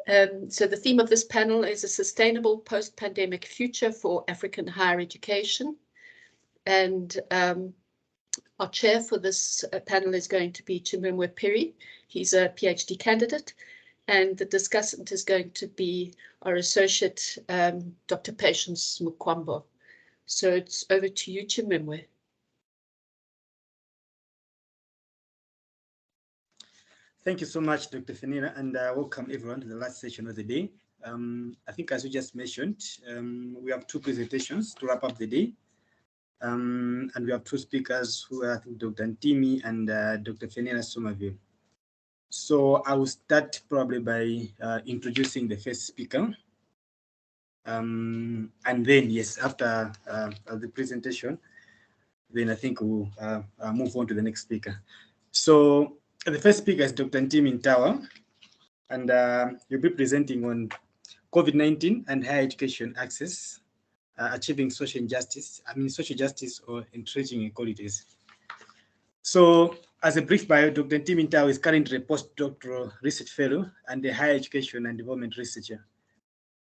So the theme of this panel is a sustainable post-pandemic future for African higher education. And our chair for this panel is going to be Chimwemwe Phiri. He's a PhD candidate. And the discussant is going to be our associate, Dr. Patience Mukwambo. So it's over to you, Chimwemwe. Thank you so much, Dr. Fenella, and welcome everyone to the last session of the day. I think as we just mentioned, we have two presentations to wrap up the day. And we have two speakers who are, I think, Dr. Ntimi and Dr. Fenella Somerville. So I will start probably by introducing the first speaker. And then, yes, after the presentation, then I think we'll move on to the next speaker. So the first speaker is Dr. Ntimi Mtawa, and he'll be presenting on COVID-19 and higher education access, achieving social justice or entrenching inequalities. So as a brief bio, Dr. Ntimi Mtawa is currently a postdoctoral research fellow and a higher education and development researcher.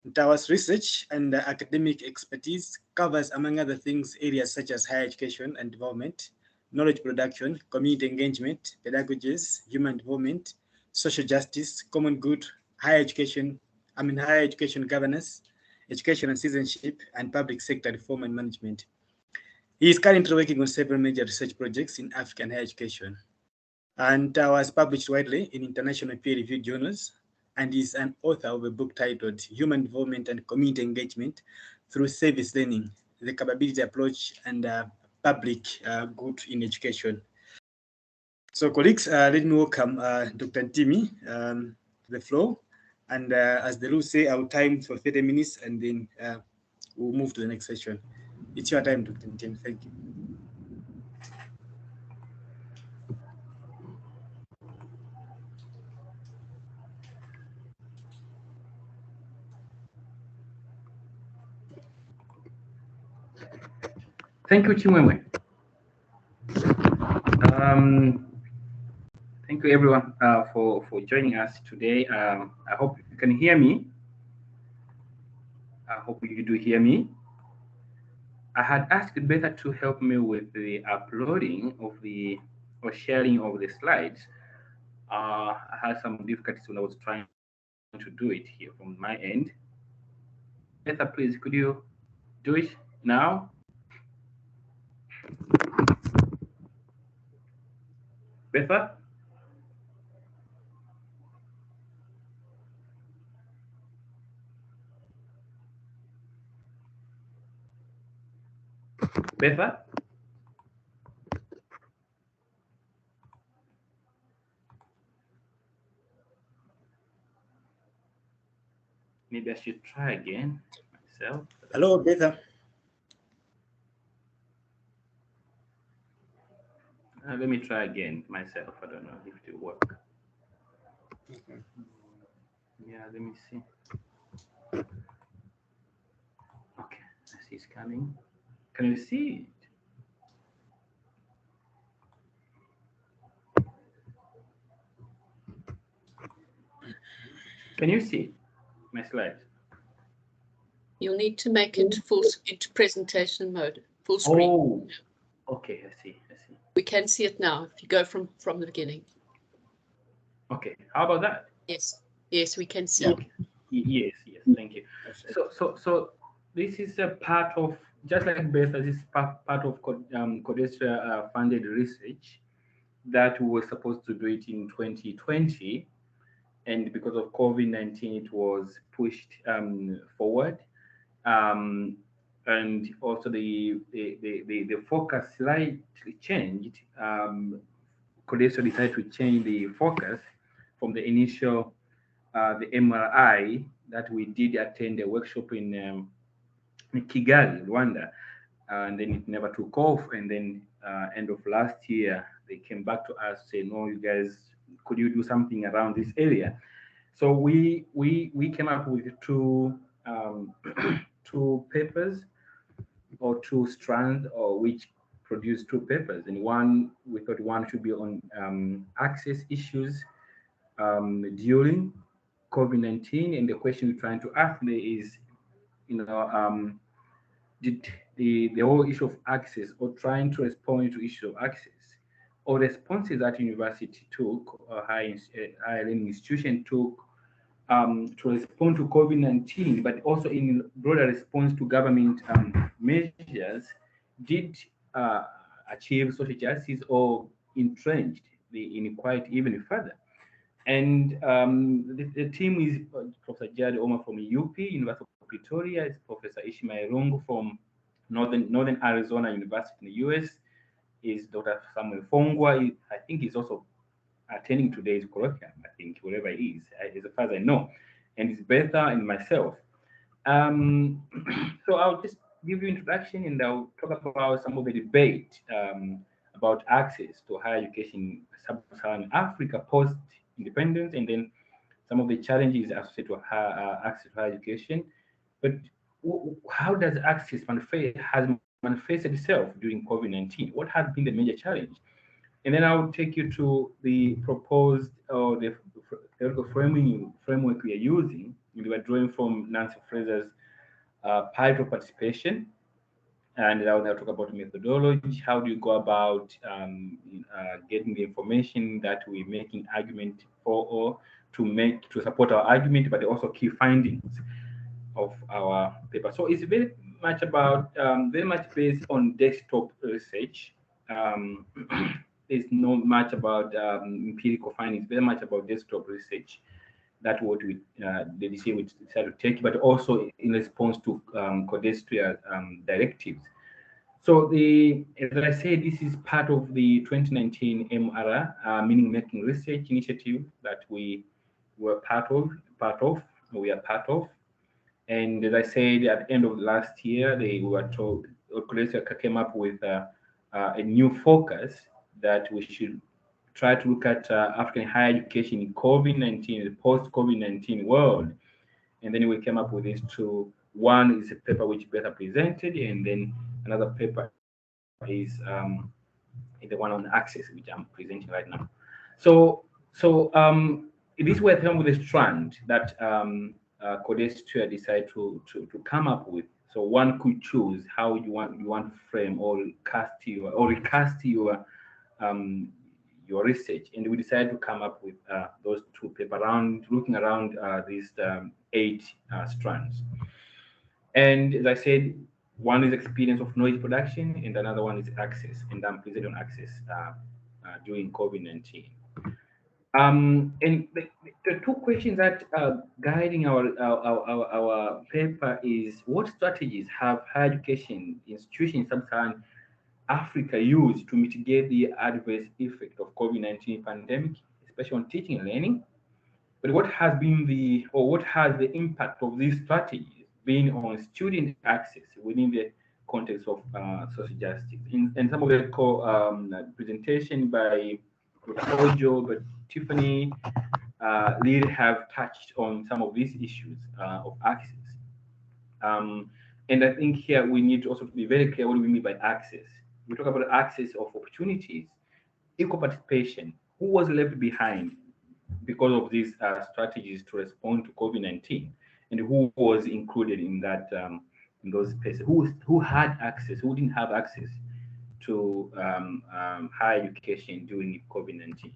Mtawa's research and academic expertise covers, among other things, areas such as higher education and development, knowledge production, community engagement, pedagogies, human development, social justice, common good, higher education governance, education and citizenship, and public sector reform and management. He is currently working on several major research projects in African higher education, and was published widely in international peer-reviewed journals, and is an author of a book titled Human Development and Community Engagement Through Service Learning, the Capability Approach and Public Good in Education. So colleagues, let me welcome Dr. Ntimi to the floor. And as the rules say, our time for 30 minutes, and then we'll move to the next session. It's your time, Dr. Ntimi. Thank you. Thank you, Chimwemwe. Thank you, everyone, for joining us today. I hope you can hear me. I hope you do hear me. I had asked Beta to help me with the uploading of the, or sharing of the slides. I had some difficulties when I was trying to do it here from my end. Beta, please, could you do it now? Betha? Betha? Maybe I should try again myself. Hello, Betha. Let me try again myself. I don't know if it will work. Okay. Yeah, let me see. Okay, I see it's coming. Can you see it? Can you see my slides? You'll need to make it full into presentation mode, full screen. Oh, okay, I see. We can see it now if you go from the beginning. Okay, how about that? Yes, we can see okay. it. Yes, thank you. So this is a part of, just like Beta, this is part of Codestra funded research that we were supposed to do it in 2020, and because of COVID-19, it was pushed forward. And also the focus slightly changed. Codestra decided to change the focus from the initial, the MRI that we did attend a workshop in Kigali, Rwanda, and then it never took off. And then end of last year, they came back to us saying, "No, you guys, could you do something around this area?" So we came up with two two papers, or two strands, or which produced two papers. And one, we thought one should be on access issues during COVID-19, and the question we're trying to ask there is, did the whole issue of access, or trying to respond to issue of access, or responses that university took, or higher learning institution took, to respond to COVID-19, but also in broader response to government measures, did achieve social justice or entrenched the inequality even further. And the team is Professor Jared Omar from UP, University of Pretoria, is Professor Ishmael Rungu from Northern Arizona University in the US, is Dr. Samuel Fongwa. I think he's also attending today's colloquium, I think, wherever he is, as far as I know, and it's Betha and myself. So I'll just give you introduction, and I'll talk about some of the debate about access to higher education in sub-Saharan Africa post-independence, and then some of the challenges associated with access to higher education. But how does access manifested itself during COVID-19? What has been the major challenge? And then I'll take you to the proposed or the theoretical framework we are using. We were drawing from Nancy Fraser's pilot of participation, and I'll talk about methodology. How do you go about getting the information that we're making argument for, or to support our argument, but also key findings of our paper. So it's very much about very much based on desktop research. There's not much about empirical findings, very much about desktop research. That's what we the DCA would decide to take, but also in response to codestria directives. So as I said, this is part of the 2019 MRR, meaning making research initiative that we were we are part of. And as I said, at the end of last year, they were told, codestria came up with a new focus that we should try to look at African higher education in COVID-19, the post-COVID-19 world. And then we came up with these two. One is a paper which Betha presented, and then another paper is the one on access, which I'm presenting right now. So this were some of the strand that codestria decided to come up with. So one could choose how you want to frame or recast your research, and we decided to come up with those two papers looking around these 8 strands. And as I said, one is experience of knowledge production, and another one is access, and I'm presenting on access during COVID-19. And the 2 questions that are guiding our paper is, what strategies have higher education institutions in sub-Saharan Africa used to mitigate the adverse effect of COVID-19 pandemic, especially on teaching and learning? But what has the impact of these strategies been on student access within the context of social justice? And some of the presentation by Dr. Ojo, but Tiffany, really have touched on some of these issues of access. And I think here we need to also be very clear what we mean by access. We talk about access of opportunities, equal participation. Who was left behind because of these strategies to respond to COVID-19, and who was included in that in those spaces? Who had access? Who didn't have access to higher education during COVID-19?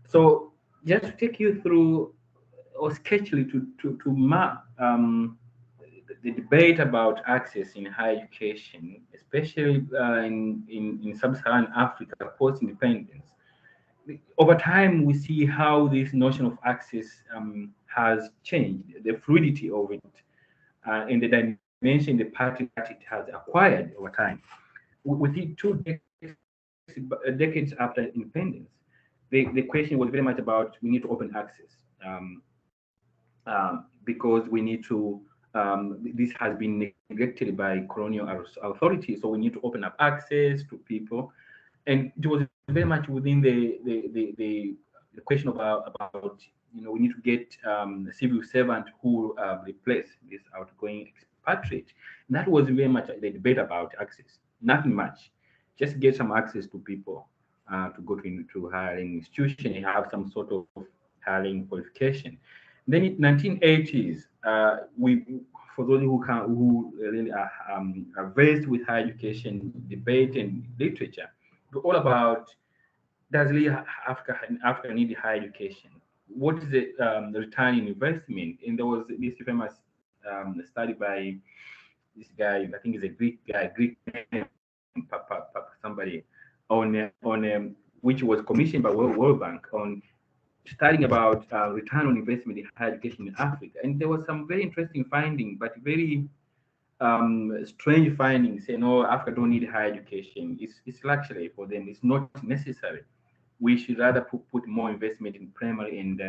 So just to take you through, or sketchily to map the debate about access in higher education, especially in sub-Saharan Africa post-independence. Over time, we see how this notion of access has changed, the fluidity of it, and the dimension, the pattern that it has acquired over time. Within 2 decades after independence, the question was very much about, we need to open access because we need to, this has been neglected by colonial authorities, so we need to open up access to people. And it was very much within the question about we need to get a civil servant who replace this outgoing expatriate. And that was very much the debate about access. Nothing much, just get some access to people to go to hiring institution and have some sort of hiring qualification. Then in 1980s, for those who really are versed with higher education debate and literature, we're all about, does really Africa need higher education? What is the return in investment? And there was this famous study by this guy, I think he's a Greek guy, somebody, on which was commissioned by World Bank on studying about return on investment in higher education in Africa. And there was some very interesting findings, but very strange findings saying, no, Africa don't need higher education. It's luxury for them. It's not necessary. We should rather put more investment in primary and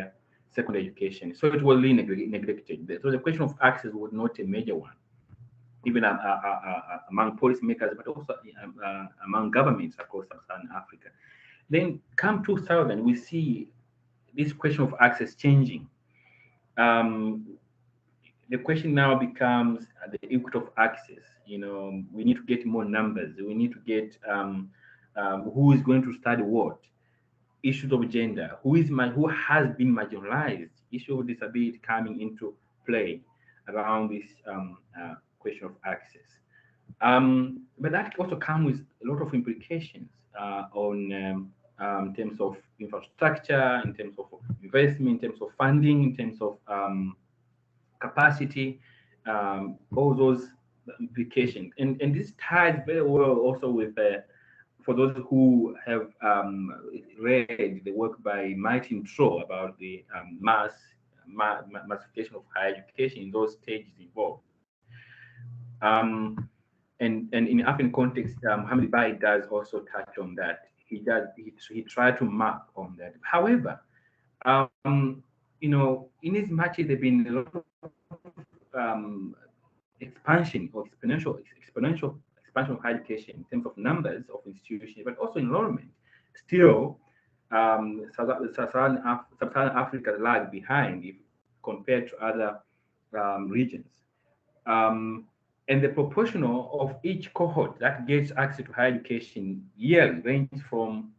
secondary education. So it was really neglected. So the question of access was not a major one, even among policymakers, but also among governments across Sub-Saharan Africa. Then come 2000, we see this question of access changing. The question now becomes the equity of access. You know, we need to get more numbers. We need to get who is going to study what. Issues of gender, who has been marginalized, issue of disability coming into play around this question of access. But that also comes with a lot of implications on in terms of infrastructure, in terms of investment, in terms of funding, in terms of capacity, all those implications. And this ties very well also with for those who have read the work by Martin Troll about the massification of higher education in those stages involved. And in African context, Hamid Bai does also touch on that. He tried to map on that. However, you know, in as much as there've been a lot of expansion or exponential expansion of higher education in terms of numbers of institutions, but also enrollment, still Sub-Saharan Africa lag behind if compared to other regions. And the proportional of each cohort that gets access to higher education yearly ranges from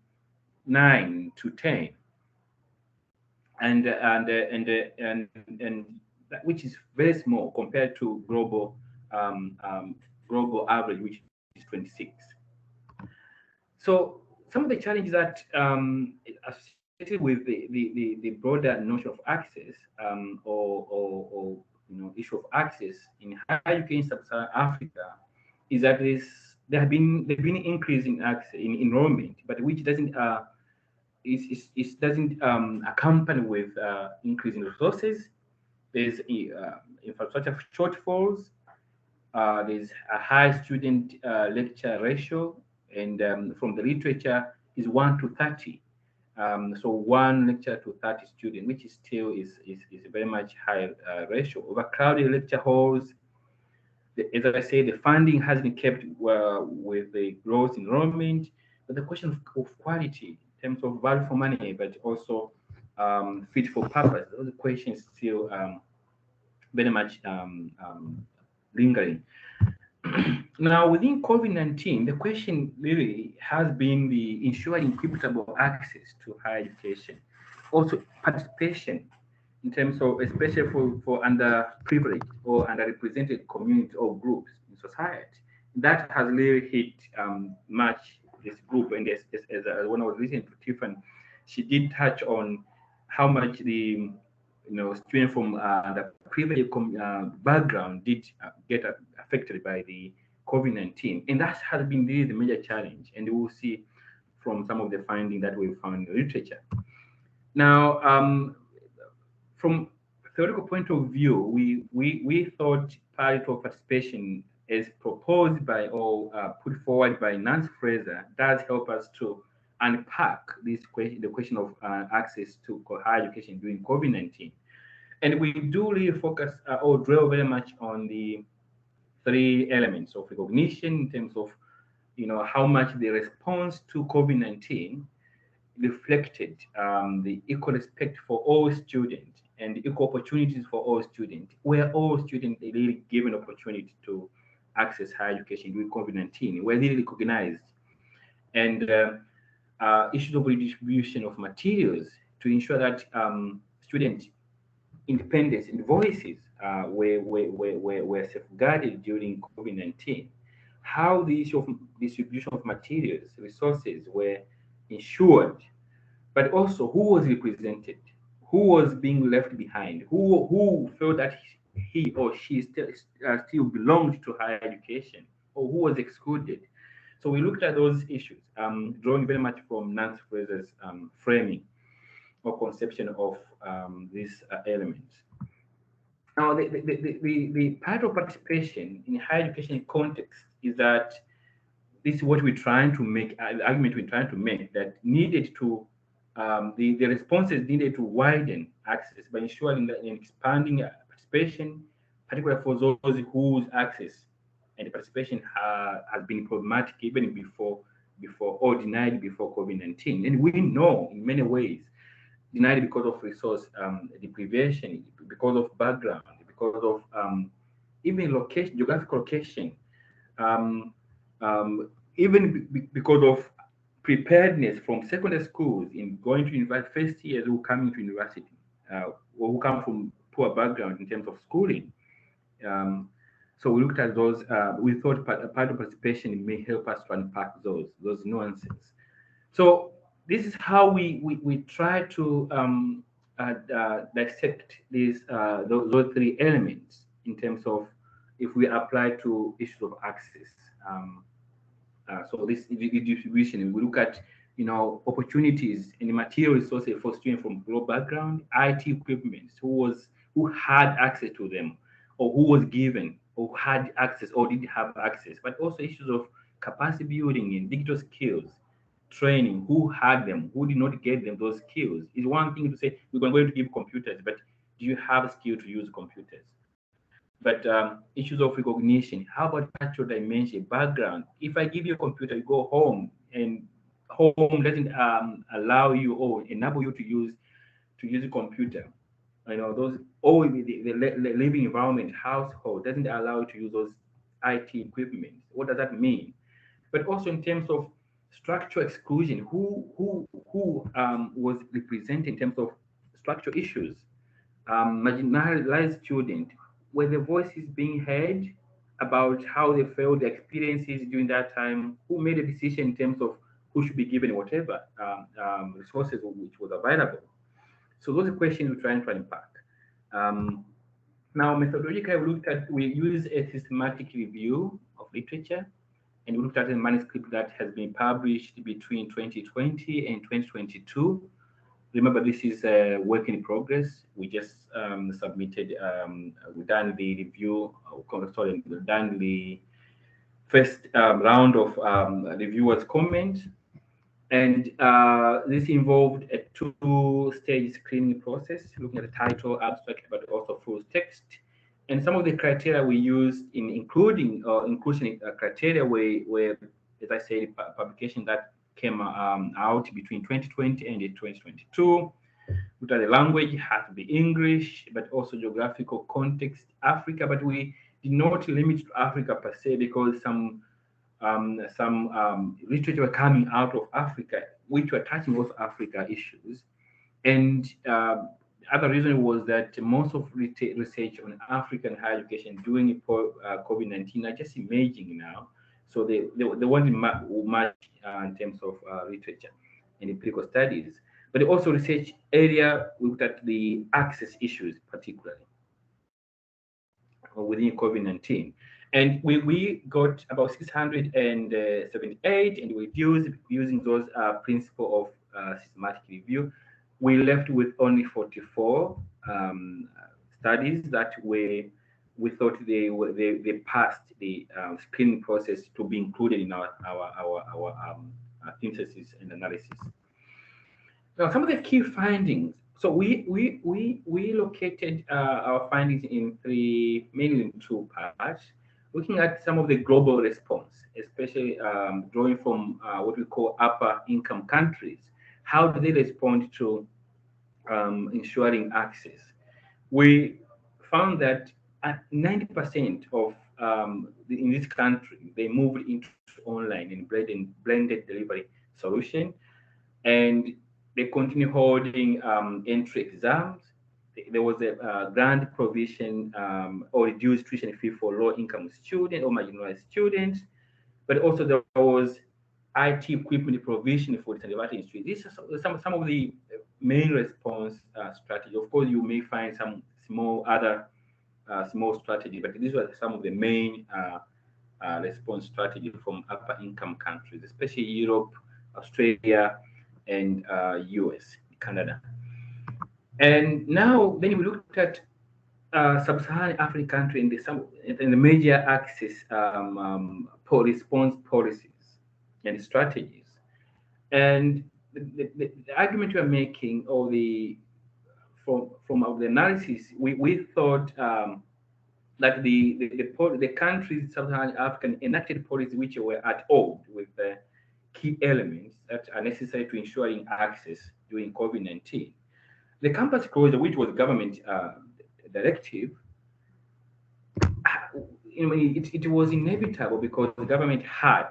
9 to 10, and that, which is very small compared to global average, which is 26. So some of the challenges that associated with the broader notion of access or you know, issue of access in higher education in Sub-Saharan Africa is that there have been increase in access in enrollment, but which doesn't accompany with increase in resources. There's infrastructure shortfalls. There's a high student lecture ratio, and from the literature is 1 to 30. So 1 lecturer to 30 students, which is still is a very much higher ratio. Overcrowded lecture halls. As I say, the funding has been kept with the growth enrollment, but the question of quality in terms of value for money, but also fit for purpose, those questions still very much lingering. Now, within COVID-19, the question really has been the ensuring equitable access to higher education, also participation in terms of, especially for underprivileged or underrepresented communities or groups in society. That has really hit much this group. And as when I was listening to Tiffany, she did touch on how much the students from the privileged background did get affected by the COVID-19, and that has been really the major challenge. And we will see from some of the findings that we found in the literature. Now, from a theoretical point of view, we thought parity of participation, as proposed by or put forward by Nancy Fraser, does help us to unpack this question, the question of access to higher education during COVID-19. And we do really focus or dwell very much on the 3 elements of recognition in terms of, how much the response to COVID-19 reflected the equal respect for all students and equal opportunities for all students, where all students are really given opportunity to access higher education during COVID-19, were really recognized. And issues of redistribution of materials to ensure that students independence and voices were safeguarded during COVID-19, how the issue of distribution of materials, resources were ensured, but also who was represented, who was being left behind, who felt that he or she still belonged to higher education, or who was excluded. So we looked at those issues, drawing very much from Nancy Fraser's framing or conception of these elements. Now, the part of participation in higher education context is that this is what we're trying to make, the argument we're trying to make, that needed to, the responses needed to widen access by ensuring that in expanding participation, particularly for those whose access and participation has been problematic even before or denied before COVID-19. And we know in many ways, denied because of resource deprivation, because of background, because of even location, geographical location, even because of preparedness from secondary schools in going to university, first years who come into university, or who come from poor background in terms of schooling. So we looked at those. We thought part of participation may help us to unpack those nuances. So this is how we try to dissect these those three elements in terms of if we apply to issues of access. So this distribution, we look at opportunities and material resources for students from low background, IT equipment, who had access to them, or who was given, or had access, or didn't have access, but also issues of capacity building and digital skills, training, who had them, who did not get them, those skills. It's one thing to say, we're going to give computers, but do you have skill to use computers? But issues of recognition, how about cultural dimension, background? If I give you a computer, you go home, and home doesn't allow you or enable you to use a computer. Those, or the living environment, household doesn't allow you to use those IT equipment. What does that mean? But also in terms of structural exclusion, who was represented in terms of structural issues, marginalized student, were the voices being heard about how they felt, their experiences during that time, who made a decision in terms of who should be given whatever resources which was available. So those are questions we're trying to unpack. Now, methodologically, we use a systematic review of literature, and we looked at a manuscript that has been published between 2020 and 2022. Remember, this is a work in progress. We just submitted, we've done the review, we've done the first round of reviewers' comments. And this involved a two-stage screening process, looking at the title, abstract, but also full text. And some of the criteria we used in inclusion criteria were, as I said, publication that came out between 2020 and 2022. Looked at the language, had to be English, but also geographical context, Africa. But we did not limit to Africa per se, because some literature coming out of Africa, which were touching also Africa issues. And other reason was that most of research on African higher education during COVID-19 are just emerging now. So they weren't much in terms of literature and empirical studies. But also research area, we looked at the access issues particularly within COVID-19. And we got about 678, and we using those principle of systematic review. We left with only 44 studies that we thought they passed the screening process to be included in our synthesis and analysis. Now, some of the key findings. So we located our findings in mainly in two parts. Looking at some of the global response, especially drawing from what we call upper income countries. How do they respond to ensuring access? We found that at 90% of in this country, they moved into online and blended delivery solution, and they continue holding entry exams. there was a grant provision or reduced tuition fee for low-income students or marginalized students, but also there was IT equipment provision for the disadvantaged industry. These are some of the main response strategy. Of course, you may find some small strategy, but these were some of the main response strategy from upper income countries, especially Europe, Australia, and US, Canada. And now, then we looked at sub-Saharan African country in the major access response policies and strategies. And the argument we are making, or from the analysis, we thought that the countries sub-Saharan African enacted policies which were at odds with the key elements that are necessary to ensuring access during COVID-19. The campus closure, which was government directive, it was inevitable because the government had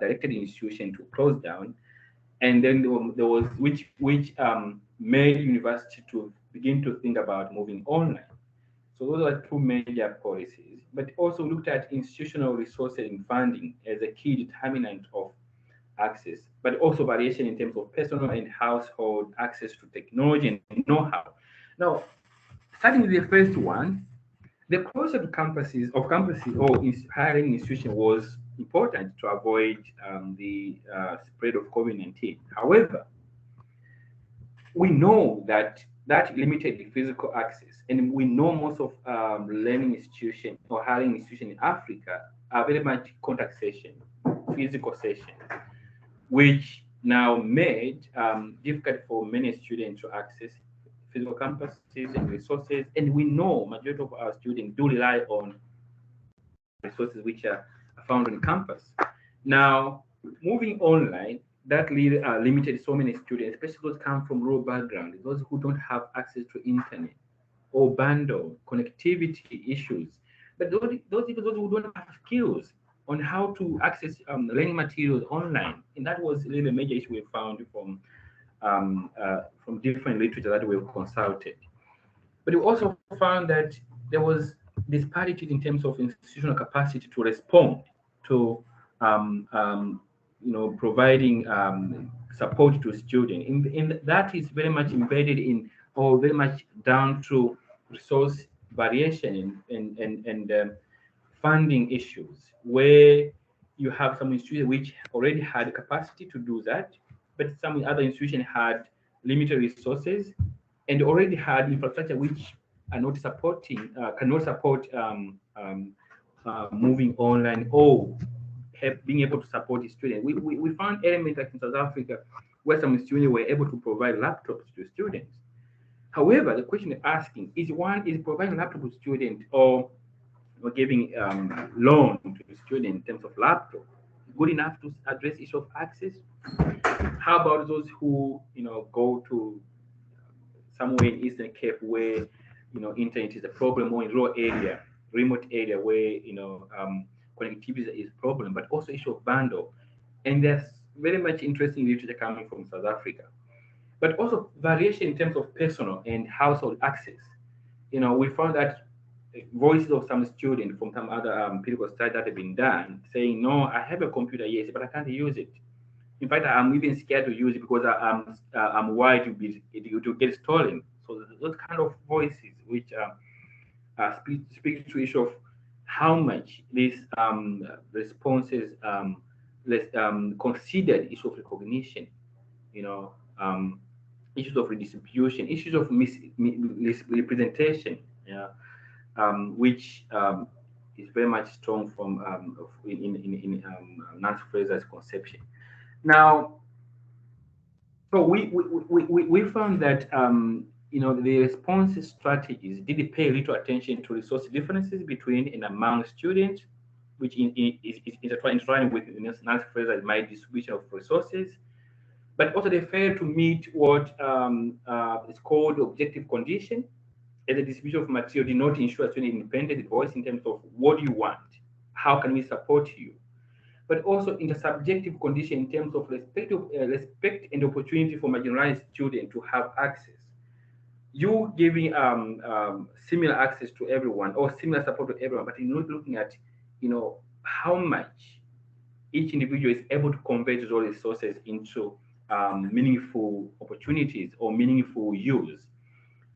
directed the institution to close down, and then there was which made university to begin to think about moving online. So those are two major policies, but also looked at institutional resources and funding as a key determinant of access, but also variation in terms of personal and household access to technology and know-how. Now, starting with the first one, the closure of campuses or hiring institution was important to avoid the spread of COVID-19. However, we know that limited the physical access, and we know most of learning institutions or hiring institutions in Africa are very much contact session, physical session, which now made difficult for many students to access physical campuses and resources. And we know majority of our students do rely on resources which are found on campus. Now, moving online, that limited so many students, especially those come from rural backgrounds, those who don't have access to internet or bundle connectivity issues. But those who don't have skills on how to access learning materials online, and that was really a major issue we found from different literature that we've consulted. But we also found that there was disparity in terms of institutional capacity to respond to providing support to students. In that is very much embedded in, or very much down to resource variation and funding issues, where you have some institutions which already had capacity to do that, but some other institutions had limited resources and already had infrastructure which are not supporting, cannot support moving online or being able to support the students. We found elements like in South Africa where some students were able to provide laptops to students. However, the question they're asking is providing laptop to students or giving loan to students in terms of laptop good enough to address issue of access? How about those who go to somewhere in Eastern Cape where internet is a problem, or in rural area, remote area where connectivity is a problem, but also issue of bundle. And there's very much interesting literature coming from South Africa, but also variation in terms of personal and household access. We found that voices of some students from some other empirical studies that have been done saying, no, I have a computer, yes, but I can't use it. In fact, I'm even scared to use it because I'm worried to get stolen. So those kind of voices which speak to issue of how much these responses considered issue of recognition, issues of redistribution, issues of misrepresentation, which is very much strong from in Nancy Fraser's conception. Now, so we found that the response strategies did pay little attention to resource differences between and among students, which is intertwined with Nancy Fraser's distribution of resources, but also they failed to meet what is called objective condition, and the distribution of material did not ensure student independent voice in terms of what do you want, how can we support you, but also in the subjective condition in terms of respect and opportunity for marginalized students to have access. you giving similar access to everyone or similar support to everyone, but you're not looking at, how much each individual is able to convert those resources into meaningful opportunities or meaningful use.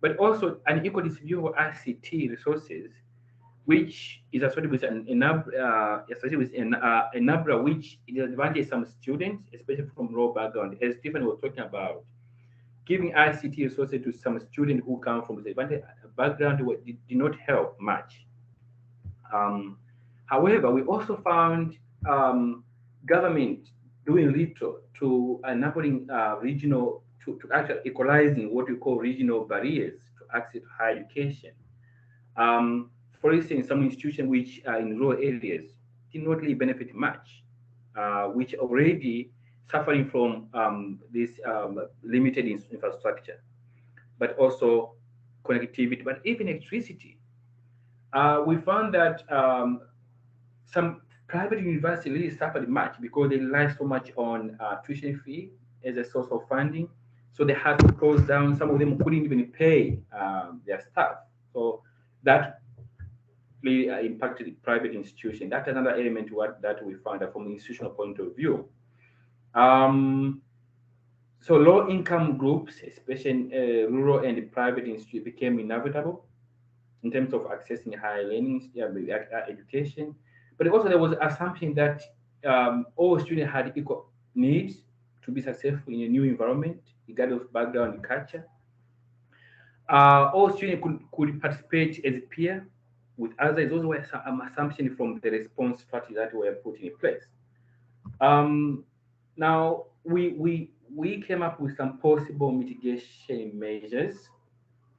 But also an equal distribution of ICT resources, which is associated with an enabler, which disadvantages some students, especially from low background, as Stephen was talking about. Giving ICT resources to some students who come from disadvantaged background did not help much. However, we also found government doing little to enabling regional, to actually equalizing what we call regional barriers to access to higher education. For instance, some institutions which are in rural areas did not really benefit much, which already suffering from this limited infrastructure, but also connectivity, but even electricity. We found that some private universities really suffered much because they rely so much on tuition fee as a source of funding. So they had to close down. Some of them couldn't even pay their staff. So that really impacted private institutions. That's another element that we found from an institutional point of view. So low-income groups, especially rural and private institutions, became inevitable in terms of accessing higher learning, education. But also there was an assumption that all students had equal needs to be successful in a new environment, regardless of background and culture. All students could participate as a peer with others. Those were some assumptions from the response strategy that were put in place. Now, we came up with some possible mitigation measures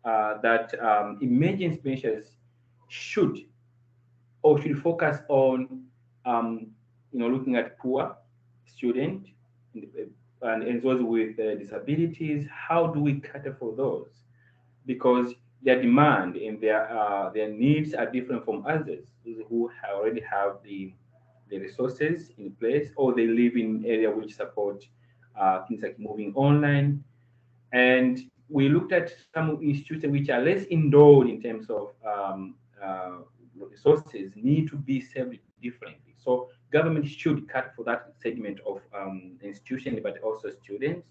that emergency measures should focus on, looking at poor students and those with disabilities. How do we cater for those? Because their demand and their needs are different from others who already have the resources in place, or they live in area which support things like moving online. And we looked at some institutions which are less endowed in terms of resources, need to be served differently. So government should cut for that segment of institutions, but also students,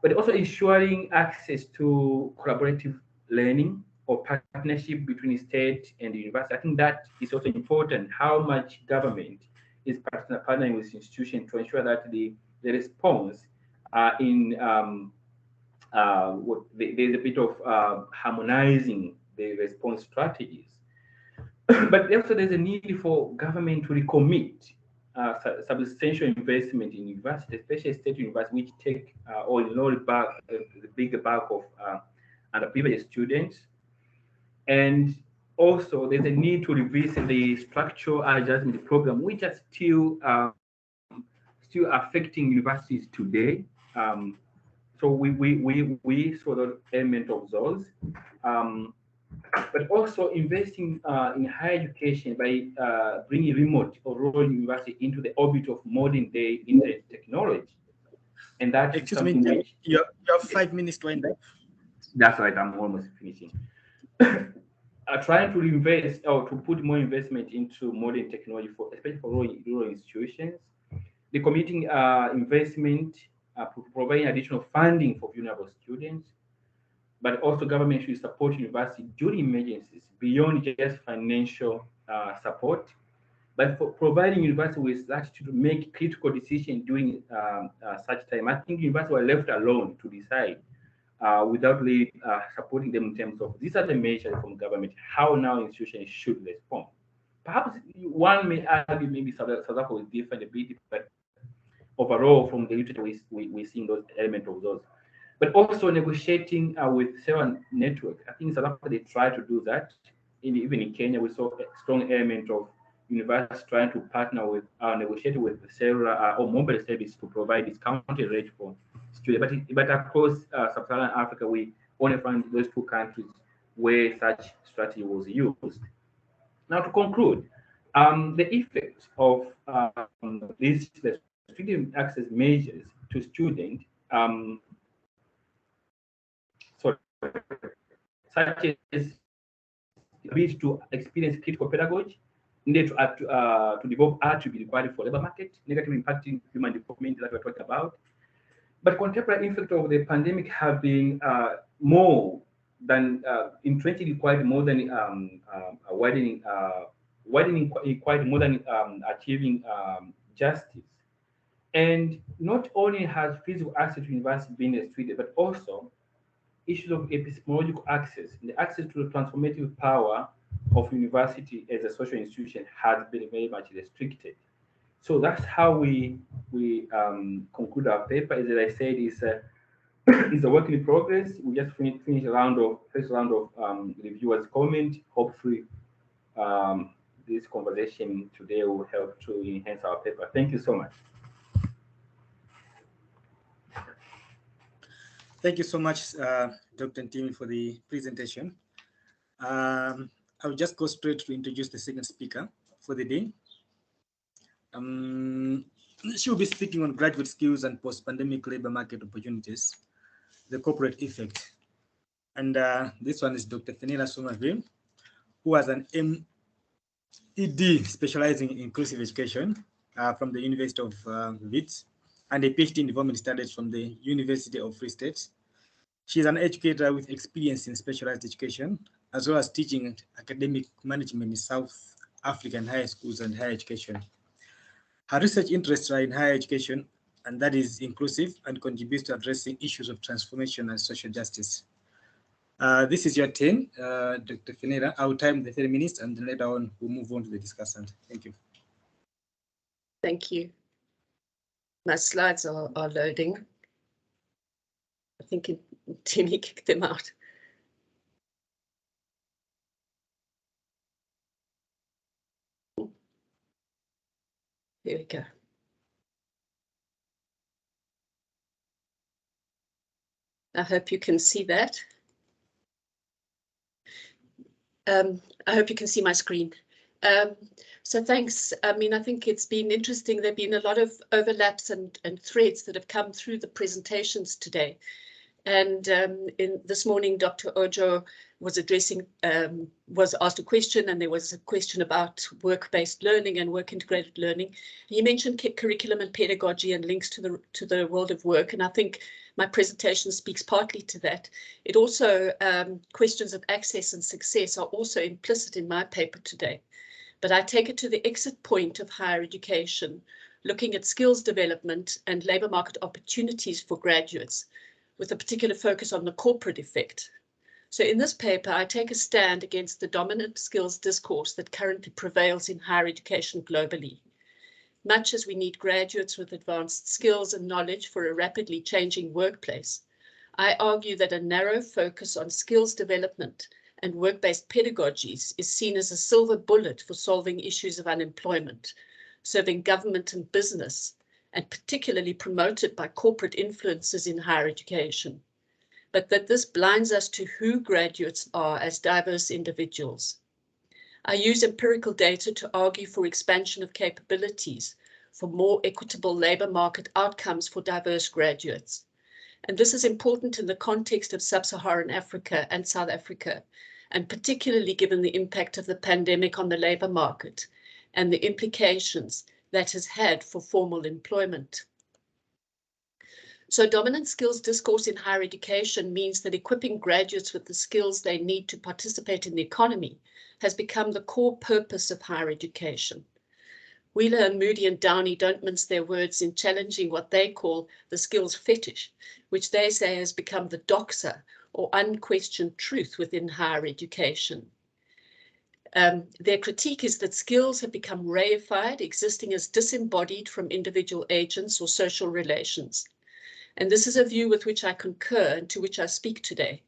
but also ensuring access to collaborative learning or partnership between state and university. I think that is also important, how much government is partnering with institutions to ensure that the response there's a bit of harmonizing the response strategies. But also there's a need for government to recommit substantial investment in universities, especially state universities, which take or the bigger bulk of underprivileged students. And also there's a need to revisit the structural adjustment program, which are still affecting universities today. So we saw the element of those, but also investing in higher education by bringing remote or rural university into the orbit of modern day internet technology. And that's Excuse something me, which you have 5 minutes to end up. That's right, I'm almost finishing. Trying to invest or to put more investment into modern technology, especially for rural institutions. The committing investment, providing additional funding for vulnerable students, but also government should support university during emergencies beyond just financial support, but for providing university with latitude to make critical decisions during such time. I think universities were left alone to decide without really supporting them in terms of these are the measures from government, how now institutions should respond. Perhaps one may argue maybe South Africa is different a bit, but overall from the literature we're seeing those elements of those. But also negotiating with several networks. I think South Africa, they try to do that. Even in Kenya, we saw a strong element of universities trying to partner with, negotiate with several or mobile service to provide discounted rate for students. But across sub-Saharan Africa, we only find those 2 countries where such strategy was used. Now, to conclude, the effect of these restrictive access measures to students, such as the ability to experience critical pedagogy, needed to develop art to be required for labor market, negatively impacting human development that we're talking about. But contemporary impact of the pandemic have been more than entrenching equality, more than widening equality, more than achieving justice. And not only has physical access to university been restricted, but also issues of epistemological access, the access to the transformative power of university as a social institution has been very much restricted. So that's how we conclude our paper. As I said, it's a work in progress. We just finished first round of reviewers' comment. Hopefully, this conversation today will help to enhance our paper. Thank you so much. Thank you so much, Dr. Ntimi, for the presentation. I'll just go straight to introduce the second speaker for the day. She will be speaking on graduate skills and post-pandemic labor market opportunities, the corporate effect. And this one is Dr. Fenella Somerville, who has an MEd specializing in inclusive education from the University of Wits, and a PhD in development studies from the University of Free State. She is an educator with experience in specialized education, as well as teaching academic management in South African high schools and higher education. Her research interests are in higher education, and that is inclusive and contributes to addressing issues of transformation and social justice. This is your turn, Dr. Fenella. I will time the 30 minutes, and then later on we'll move on to the discussant. Thank you. Thank you. My slides are loading. I think Timmy kicked them out. Here we go. I hope you can see that. I hope you can see my screen. So thanks. I mean, I think it's been interesting. There have been a lot of overlaps and threads that have come through the presentations today. And this morning, Dr. Ojo was was asked a question, and there was a question about work-based learning and work-integrated learning. He mentioned curriculum and pedagogy and links to the world of work, and I think my presentation speaks partly to that. It also, questions of access and success are also implicit in my paper today. But I take it to the exit point of higher education, looking at skills development and labour market opportunities for graduates, with a particular focus on the corporate effect. So in this paper, I take a stand against the dominant skills discourse that currently prevails in higher education globally. Much as we need graduates with advanced skills and knowledge for a rapidly changing workplace, I argue that a narrow focus on skills development and work-based pedagogies is seen as a silver bullet for solving issues of unemployment, serving government and business, and particularly promoted by corporate influences in higher education, but that this blinds us to who graduates are as diverse individuals. I use empirical data to argue for expansion of capabilities for more equitable labour market outcomes for diverse graduates. And this is important in the context of sub-Saharan Africa and South Africa, and particularly given the impact of the pandemic on the labour market and the implications that has had for formal employment. So dominant skills discourse in higher education means that equipping graduates with the skills they need to participate in the economy has become the core purpose of higher education. Wheeler and Moody and Downey don't mince their words in challenging what they call the skills fetish, which they say has become the doxa or unquestioned truth within higher education. Their critique is that skills have become reified, existing as disembodied from individual agents or social relations. And this is a view with which I concur and to which I speak today.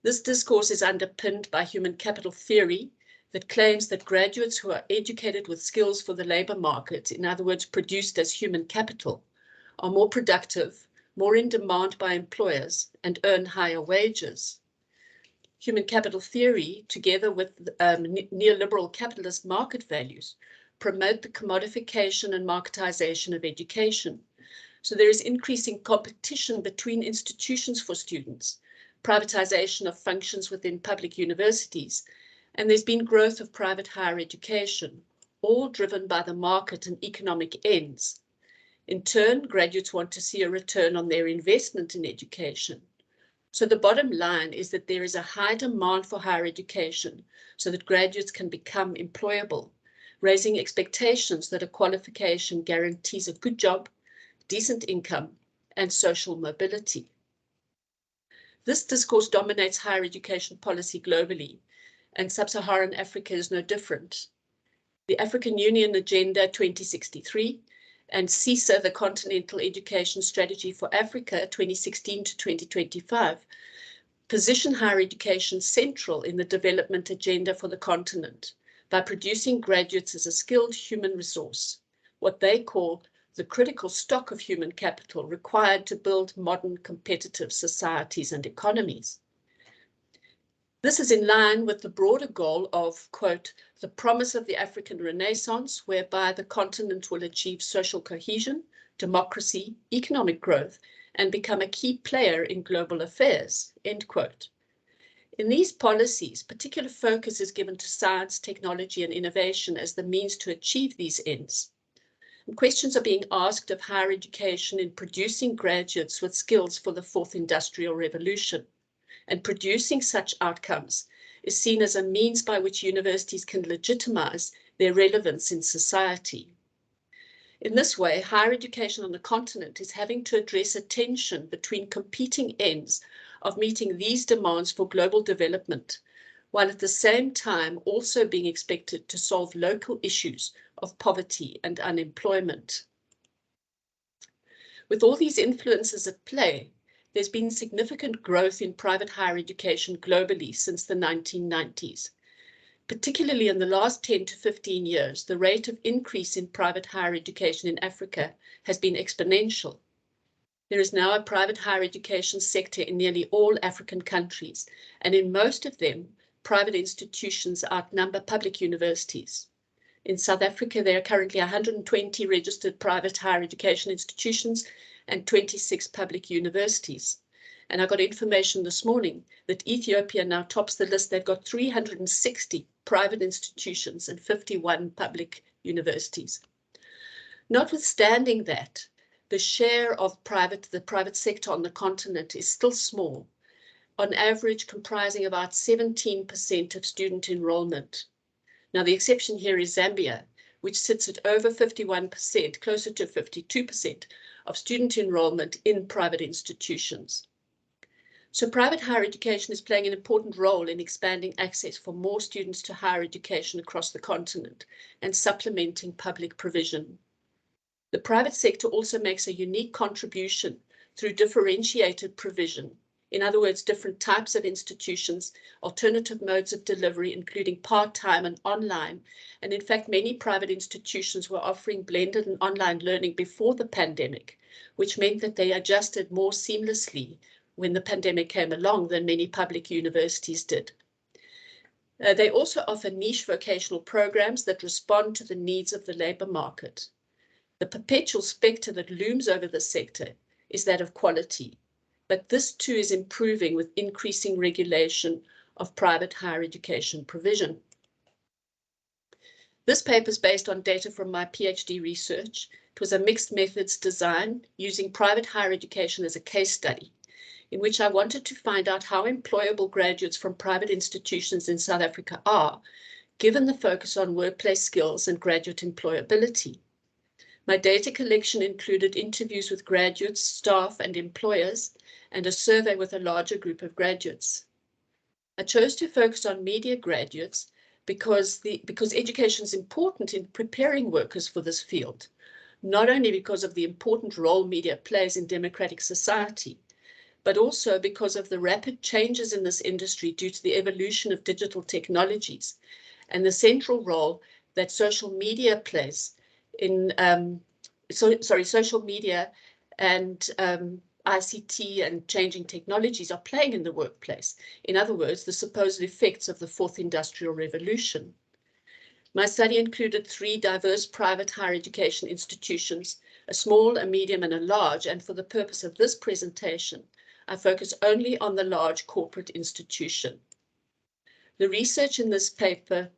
This discourse is underpinned by human capital theory that claims that graduates who are educated with skills for the labour market, in other words, produced as human capital, are more productive, more in demand by employers, and earn higher wages. Human capital theory, together with neoliberal capitalist market values, promote the commodification and marketization of education. So there is increasing competition between institutions for students, privatization of functions within public universities, and there's been growth of private higher education, all driven by the market and economic ends. In turn, graduates want to see a return on their investment in education. So the bottom line is that there is a high demand for higher education so that graduates can become employable, raising expectations that a qualification guarantees a good job, decent income, and social mobility. This discourse dominates higher education policy globally, and sub-Saharan Africa is no different. The African Union Agenda 2063 and CISA, the Continental Education Strategy for Africa 2016 to 2025, position higher education central in the development agenda for the continent by producing graduates as a skilled human resource, what they call the critical stock of human capital required to build modern competitive societies and economies. This is in line with the broader goal of, quote, the promise of the African Renaissance, whereby the continent will achieve social cohesion, democracy, economic growth, and become a key player in global affairs, end quote. In these policies, particular focus is given to science, technology, and innovation as the means to achieve these ends. And questions are being asked of higher education in producing graduates with skills for the fourth industrial revolution. And producing such outcomes is seen as a means by which universities can legitimize their relevance in society. In this way, higher education on the continent is having to address a tension between competing ends of meeting these demands for global development, while at the same time also being expected to solve local issues of poverty and unemployment. With all these influences at play, there's been significant growth in private higher education globally since the 1990s. Particularly in the last 10 to 15 years, the rate of increase in private higher education in Africa has been exponential. There is now a private higher education sector in nearly all African countries, and in most of them, private institutions outnumber public universities. In South Africa, there are currently 120 registered private higher education institutions and 26 public universities. And I got information this morning that Ethiopia now tops the list. They've got 360 private institutions and 51 public universities. Notwithstanding that, the share of the private sector on the continent is still small, on average comprising about 17% of student enrollment. Now, the exception here is Zambia, which sits at over 51%, closer to 52% of student enrollment in private institutions. So private higher education is playing an important role in expanding access for more students to higher education across the continent and supplementing public provision. The private sector also makes a unique contribution through differentiated provision. In other words, different types of institutions, alternative modes of delivery, including part-time and online. And in fact, many private institutions were offering blended and online learning before the pandemic, which meant that they adjusted more seamlessly when the pandemic came along than many public universities did. They also offer niche vocational programs that respond to the needs of the labor market. The perpetual spectre that looms over the sector is that of quality, but this too is improving with increasing regulation of private higher education provision. This paper is based on data from my PhD research. It was a mixed methods design using private higher education as a case study, in which I wanted to find out how employable graduates from private institutions in South Africa are, given the focus on workplace skills and graduate employability. My data collection included interviews with graduates, staff, and employers, and a survey with a larger group of graduates. I chose to focus on media graduates because education is important in preparing workers for this field, not only because of the important role media plays in democratic society, but also because of the rapid changes in this industry due to the evolution of digital technologies and the central role that social media plays in, social media and ICT and changing technologies are playing in the workplace. In other words, the supposed effects of the fourth industrial revolution. My study included 3 diverse private higher education institutions, a small, a medium, and a large, and for the purpose of this presentation, I focus only on the large corporate institution. The research and this paper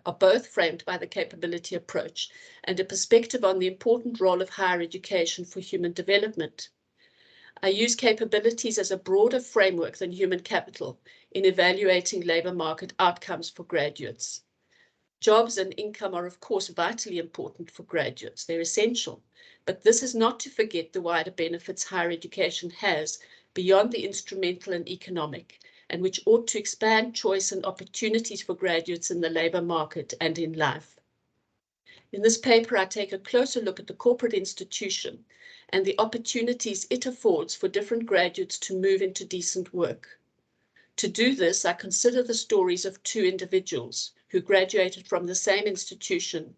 are both framed by the capability approach and a perspective on the important role of higher education for human development. I use capabilities as a broader framework than human capital in evaluating labour market outcomes for graduates. Jobs and income are, of course, vitally important for graduates. They're essential, but this is not to forget the wider benefits higher education has beyond the instrumental and economic, and which ought to expand choice and opportunities for graduates in the labour market and in life. In this paper, I take a closer look at the corporate institution and the opportunities it affords for different graduates to move into decent work. To do this, I consider the stories of two individuals who graduated from the same institution.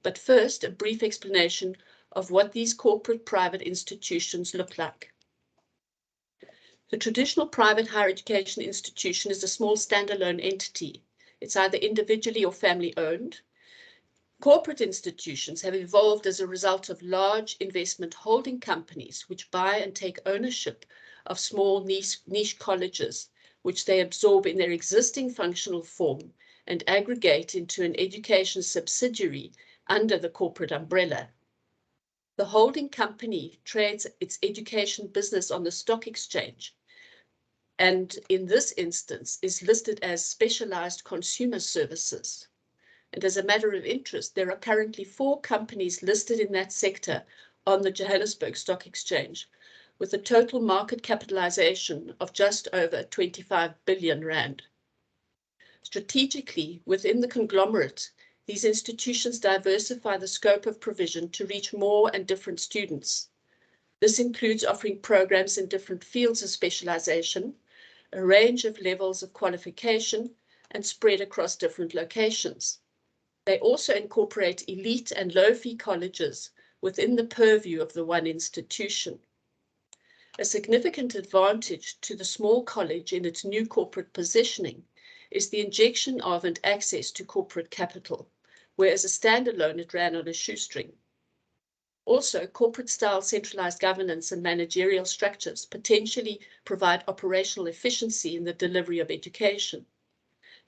But first, a brief explanation of what these corporate private institutions look like. The traditional private higher education institution is a small standalone entity. It's either individually or family owned. Corporate institutions have evolved as a result of large investment holding companies which buy and take ownership of small niche colleges, which they absorb in their existing functional form and aggregate into an education subsidiary under the corporate umbrella. The holding company trades its education business on the stock exchange, and in this instance is listed as specialized consumer services. And as a matter of interest, there are currently 4 companies listed in that sector on the Johannesburg Stock Exchange, with a total market capitalization of just over 25 billion rand. Strategically, within the conglomerate, these institutions diversify the scope of provision to reach more and different students. This includes offering programs in different fields of specialization, a range of levels of qualification, and spread across different locations. They also incorporate elite and low-fee colleges within the purview of the one institution. A significant advantage to the small college in its new corporate positioning is the injection of and access to corporate capital, whereas a standalone it ran on a shoestring. Also, corporate-style centralized governance and managerial structures potentially provide operational efficiency in the delivery of education.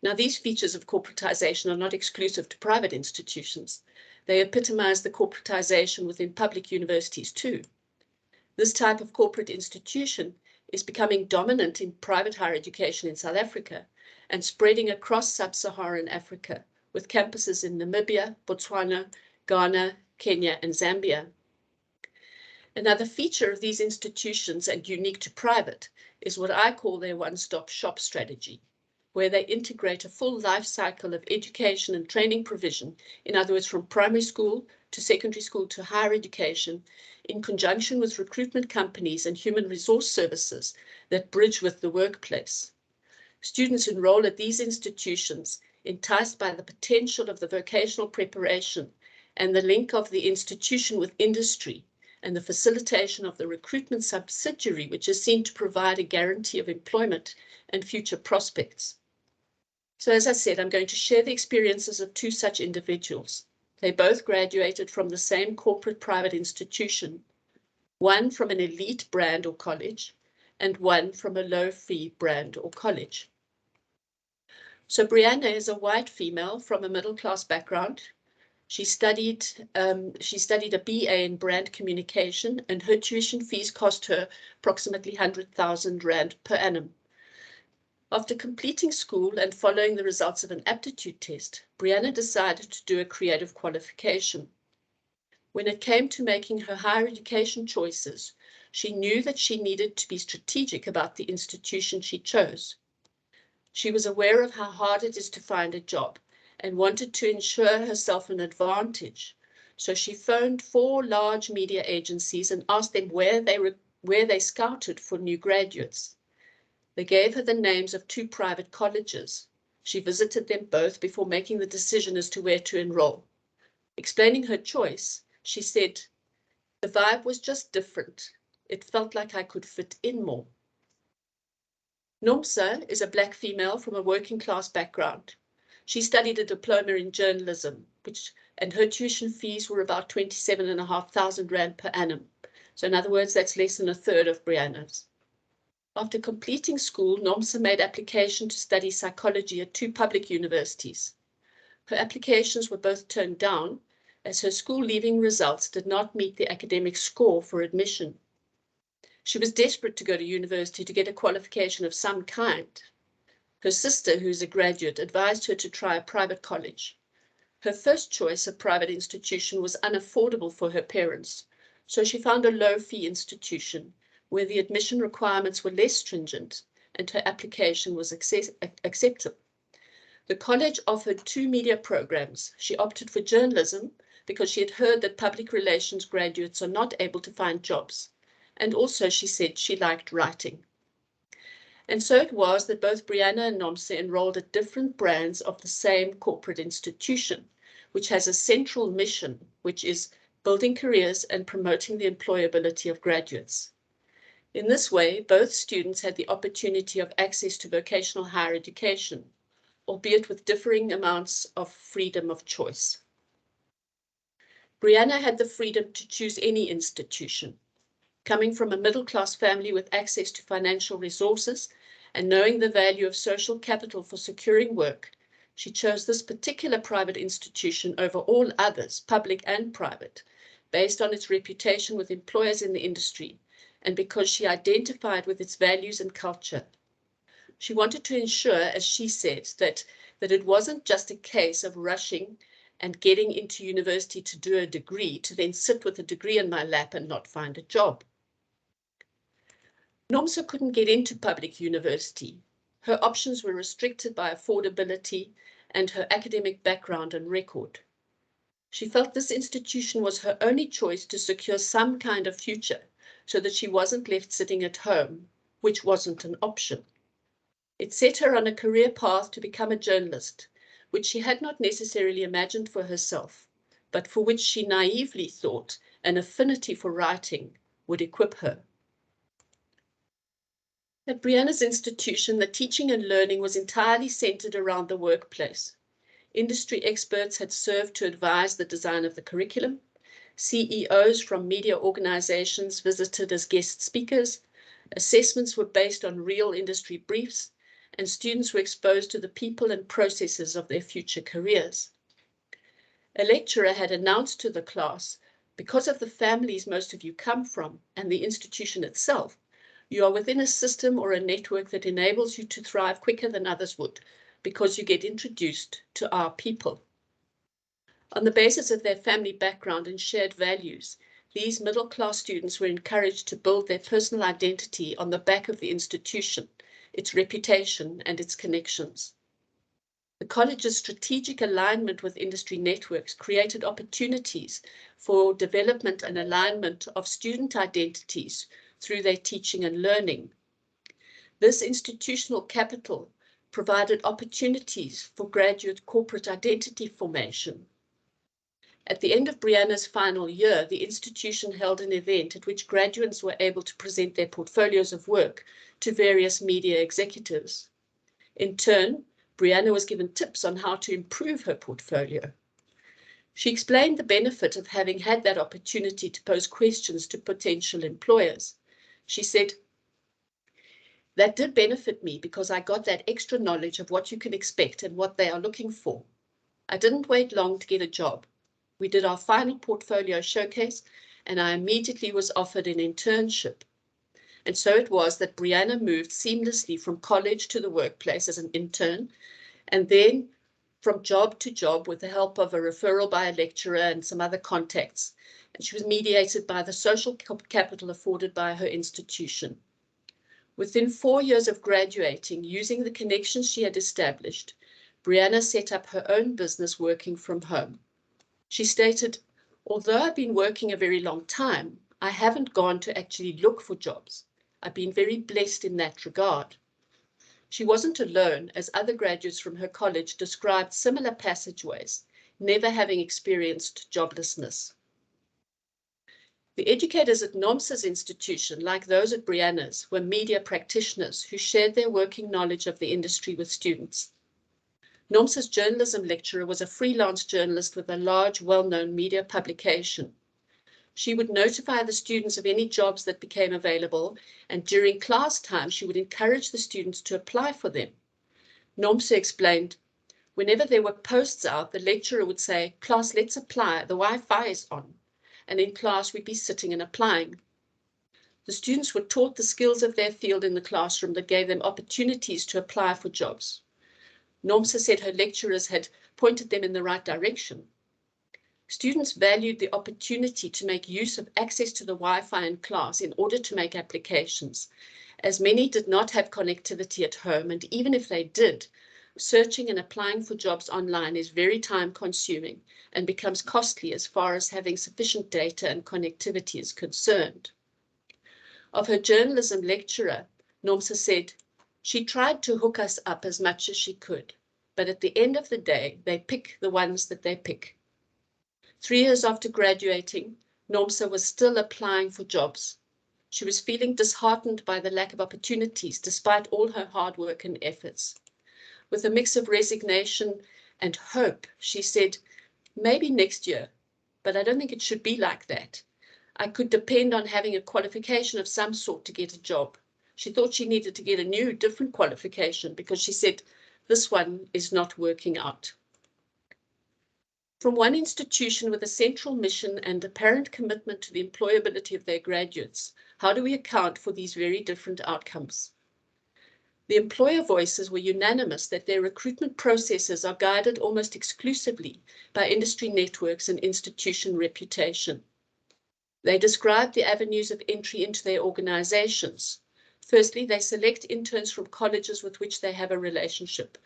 Now, these features of corporatization are not exclusive to private institutions. They epitomize the corporatization within public universities too. This type of corporate institution is becoming dominant in private higher education in South Africa and spreading across sub-Saharan Africa, with campuses in Namibia, Botswana, Ghana, Kenya, and Zambia. Another feature of these institutions, and unique to private, is what I call their one-stop shop strategy, where they integrate a full life cycle of education and training provision, in other words, from primary school to secondary school to higher education, in conjunction with recruitment companies and human resource services that bridge with the workplace. Students enroll at these institutions, enticed by the potential of the vocational preparation and the link of the institution with industry, and the facilitation of the recruitment subsidiary, which is seen to provide a guarantee of employment and future prospects. So as I said, I'm going to share the experiences of 2 such individuals. They both graduated from the same corporate private institution, one from an elite brand or college, and one from a low-fee brand or college. So Brianna is a white female from a middle-class background. She studied a BA in brand communication, and her tuition fees cost her approximately 100,000 rand per annum. After completing school and following the results of an aptitude test, Brianna decided to do a creative qualification. When it came to making her higher education choices, she knew that she needed to be strategic about the institution she chose. She was aware of how hard it is to find a job and wanted to ensure herself an advantage. So she phoned 4 large media agencies and asked them where they scouted for new graduates. They gave her the names of 2 private colleges. She visited them both before making the decision as to where to enroll. Explaining her choice, she said, "The vibe was just different. It felt like I could fit in more." Nomsa is a black female from a working class background. She studied a diploma in journalism, and her tuition fees were about 27,500 rand per annum. So in other words, that's less than a third of Brianna's. After completing school, Nomsa made application to study psychology at 2 public universities. Her applications were both turned down as her school leaving results did not meet the academic score for admission. She was desperate to go to university to get a qualification of some kind. Her sister, who is a graduate, advised her to try a private college. Her first choice, a private institution, was unaffordable for her parents, so she found a low-fee institution where the admission requirements were less stringent and her application was accepted. The college offered 2 media programs. She opted for journalism because she had heard that public relations graduates are not able to find jobs. And also she said she liked writing. And so it was that both Brianna and Nomsa enrolled at different brands of the same corporate institution, which has a central mission, which is building careers and promoting the employability of graduates. In this way, both students had the opportunity of access to vocational higher education, albeit with differing amounts of freedom of choice. Brianna had the freedom to choose any institution. Coming from a middle-class family with access to financial resources and knowing the value of social capital for securing work, she chose this particular private institution over all others, public and private, based on its reputation with employers in the industry and because she identified with its values and culture. She wanted to ensure, as she said, that it wasn't just a case of rushing and getting into university to do a degree, to then sit with a degree in my lap and not find a job. Nomsa couldn't get into public university. Her options were restricted by affordability and her academic background and record. She felt this institution was her only choice to secure some kind of future so that she wasn't left sitting at home, which wasn't an option. It set her on a career path to become a journalist, which she had not necessarily imagined for herself, but for which she naively thought an affinity for writing would equip her. At Brianna's institution, the teaching and learning was entirely centered around the workplace. Industry experts had served to advise the design of the curriculum. CEOs from media organizations visited as guest speakers. Assessments were based on real industry briefs, and students were exposed to the people and processes of their future careers. A lecturer had announced to the class, because of the families most of you come from and the institution itself, you are within a system or a network that enables you to thrive quicker than others would, because you get introduced to our people. On the basis of their family background and shared values, these middle-class students were encouraged to build their personal identity on the back of the institution, its reputation, and its connections. The college's strategic alignment with industry networks created opportunities for development and alignment of student identities through their teaching and learning. This institutional capital provided opportunities for graduate corporate identity formation. At the end of Brianna's final year, the institution held an event at which graduates were able to present their portfolios of work to various media executives. In turn, Brianna was given tips on how to improve her portfolio. She explained the benefit of having had that opportunity to pose questions to potential employers. She said, "That did benefit me because I got that extra knowledge of what you can expect and what they are looking for. I didn't wait long to get a job. We did our final portfolio showcase and I immediately was offered an internship." And so it was that Brianna moved seamlessly from college to the workplace as an intern, and then from job to job with the help of a referral by a lecturer and some other contacts. And she was mediated by the social capital afforded by her institution. Within 4 years of graduating, using the connections she had established, Brianna set up her own business working from home. She stated, "Although I've been working a very long time, I haven't gone to actually look for jobs. I've been very blessed in that regard." She wasn't alone, as other graduates from her college described similar passageways, never having experienced joblessness. The educators at Nomsa's institution, like those at Brianna's, were media practitioners who shared their working knowledge of the industry with students. Nomsa's journalism lecturer was a freelance journalist with a large, well-known media publication. She would notify the students of any jobs that became available, and during class time, she would encourage the students to apply for them. Nomsa explained, whenever there were posts out, the lecturer would say, class, let's apply, the Wi-Fi is on. And in class, we'd be sitting and applying. The students were taught the skills of their field in the classroom that gave them opportunities to apply for jobs. Nomsa said her lecturers had pointed them in the right direction. Students valued the opportunity to make use of access to the Wi-Fi in class in order to make applications, as many did not have connectivity at home, and even if they did, searching and applying for jobs online is very time-consuming and becomes costly as far as having sufficient data and connectivity is concerned. Of her journalism lecturer, Nomsa said, she tried to hook us up as much as she could, but at the end of the day, they pick the ones that they pick. 3 years after graduating, Nomsa was still applying for jobs. She was feeling disheartened by the lack of opportunities despite all her hard work and efforts. With a mix of resignation and hope, she said, maybe next year, but I don't think it should be like that. I could depend on having a qualification of some sort to get a job. She thought she needed to get a new, different qualification because she said, this one is not working out. From one institution with a central mission and apparent commitment to the employability of their graduates, how do we account for these very different outcomes? The employer voices were unanimous that their recruitment processes are guided almost exclusively by industry networks and institution reputation. They describe the avenues of entry into their organizations. Firstly, they select interns from colleges with which they have a relationship,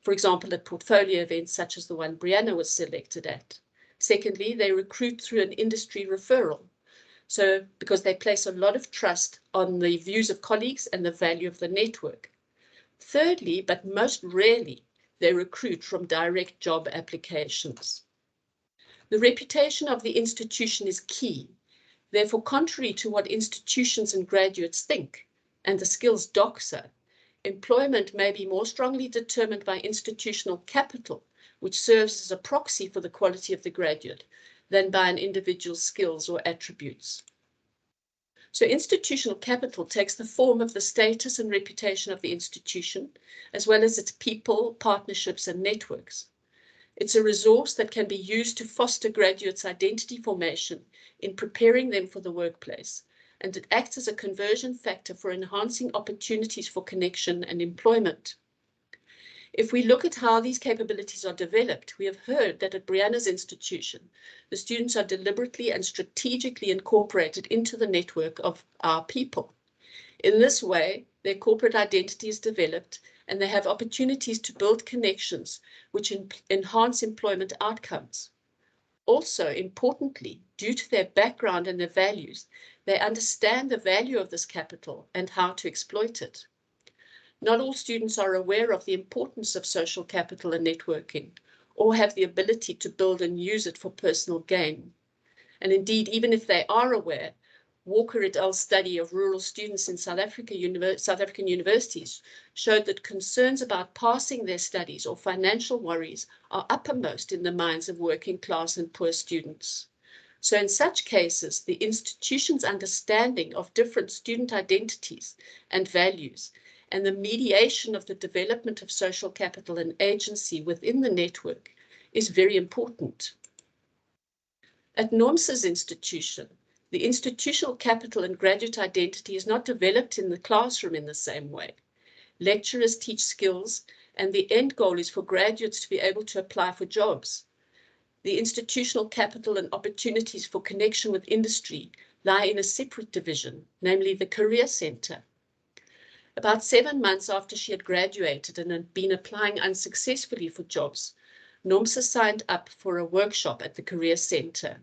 for example, at portfolio events such as the one Brianna was selected at. Secondly, they recruit through an industry referral, so because they place a lot of trust on the views of colleagues and the value of the network. Thirdly, but most rarely, they recruit from direct job applications. The reputation of the institution is key. Therefore, contrary to what institutions and graduates think, and the skills doxa, employment may be more strongly determined by institutional capital, which serves as a proxy for the quality of the graduate, than by an individual's skills or attributes. So institutional capital takes the form of the status and reputation of the institution, as well as its people, partnerships, and networks. It's a resource that can be used to foster graduates' identity formation in preparing them for the workplace, and it acts as a conversion factor for enhancing opportunities for connection and employment. If we look at how these capabilities are developed, we have heard that at Brianna's institution, the students are deliberately and strategically incorporated into the network of our people. In this way, their corporate identity is developed and they have opportunities to build connections which enhance employment outcomes. Also, importantly, due to their background and their values, they understand the value of this capital and how to exploit it. Not all students are aware of the importance of social capital and networking, or have the ability to build and use it for personal gain. And indeed, even if they are aware, Walker et al.'s study of rural students in South African universities showed that concerns about passing their studies or financial worries are uppermost in the minds of working class and poor students. So in such cases, the institution's understanding of different student identities and values and the mediation of the development of social capital and agency within the network is very important. At Nomsa's institution, the institutional capital and graduate identity is not developed in the classroom in the same way. Lecturers teach skills, and the end goal is for graduates to be able to apply for jobs. The institutional capital and opportunities for connection with industry lie in a separate division, namely the Career Centre. About 7 months after she had graduated and had been applying unsuccessfully for jobs, Nomsa signed up for a workshop at the Career Centre.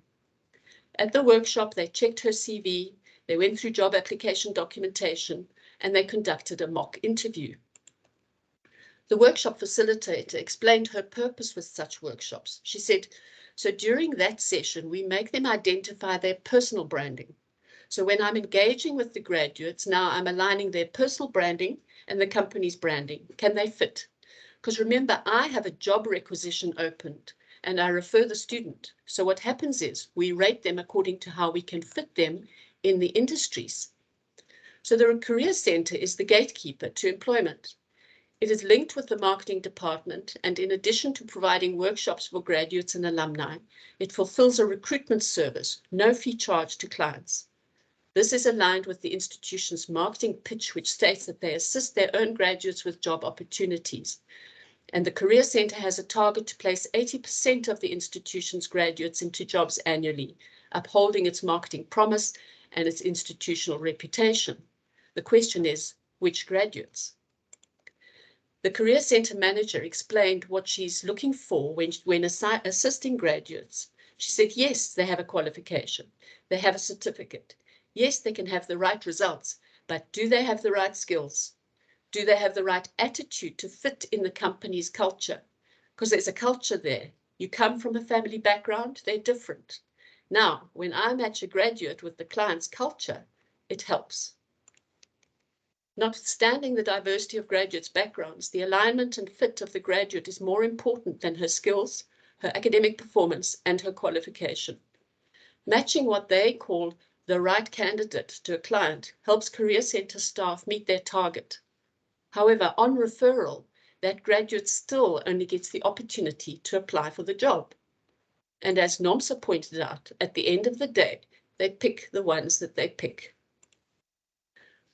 At the workshop, they checked her CV, they went through job application documentation, and they conducted a mock interview. The workshop facilitator explained her purpose with such workshops. She said, so during that session, we make them identify their personal branding. So when I'm engaging with the graduates, now I'm aligning their personal branding and the company's branding. Can they fit? Because remember, I have a job requisition opened and I refer the student. So what happens is we rate them according to how we can fit them in the industries. So the Career Centre is the gatekeeper to employment. It is linked with the marketing department, and in addition to providing workshops for graduates and alumni, it fulfills a recruitment service, no fee charge to clients. This is aligned with the institution's marketing pitch, which states that they assist their own graduates with job opportunities. And the Career Centre has a target to place 80% of the institution's graduates into jobs annually, upholding its marketing promise and its institutional reputation. The question is, which graduates? The Career Centre manager explained what she's looking for when assisting graduates. She said, yes, they have a qualification. They have a certificate. Yes, they can have the right results, but do they have the right skills? Do they have the right attitude to fit in the company's culture? Because there's a culture there. You come from a family background, they're different. Now, when I match a graduate with the client's culture, it helps. Notwithstanding the diversity of graduates' backgrounds, the alignment and fit of the graduate is more important than her skills, her academic performance, and her qualification. Matching what they call the right candidate to a client helps Career Centre staff meet their target. However, on referral, that graduate still only gets the opportunity to apply for the job. And as Nomsa pointed out, at the end of the day, they pick the ones that they pick.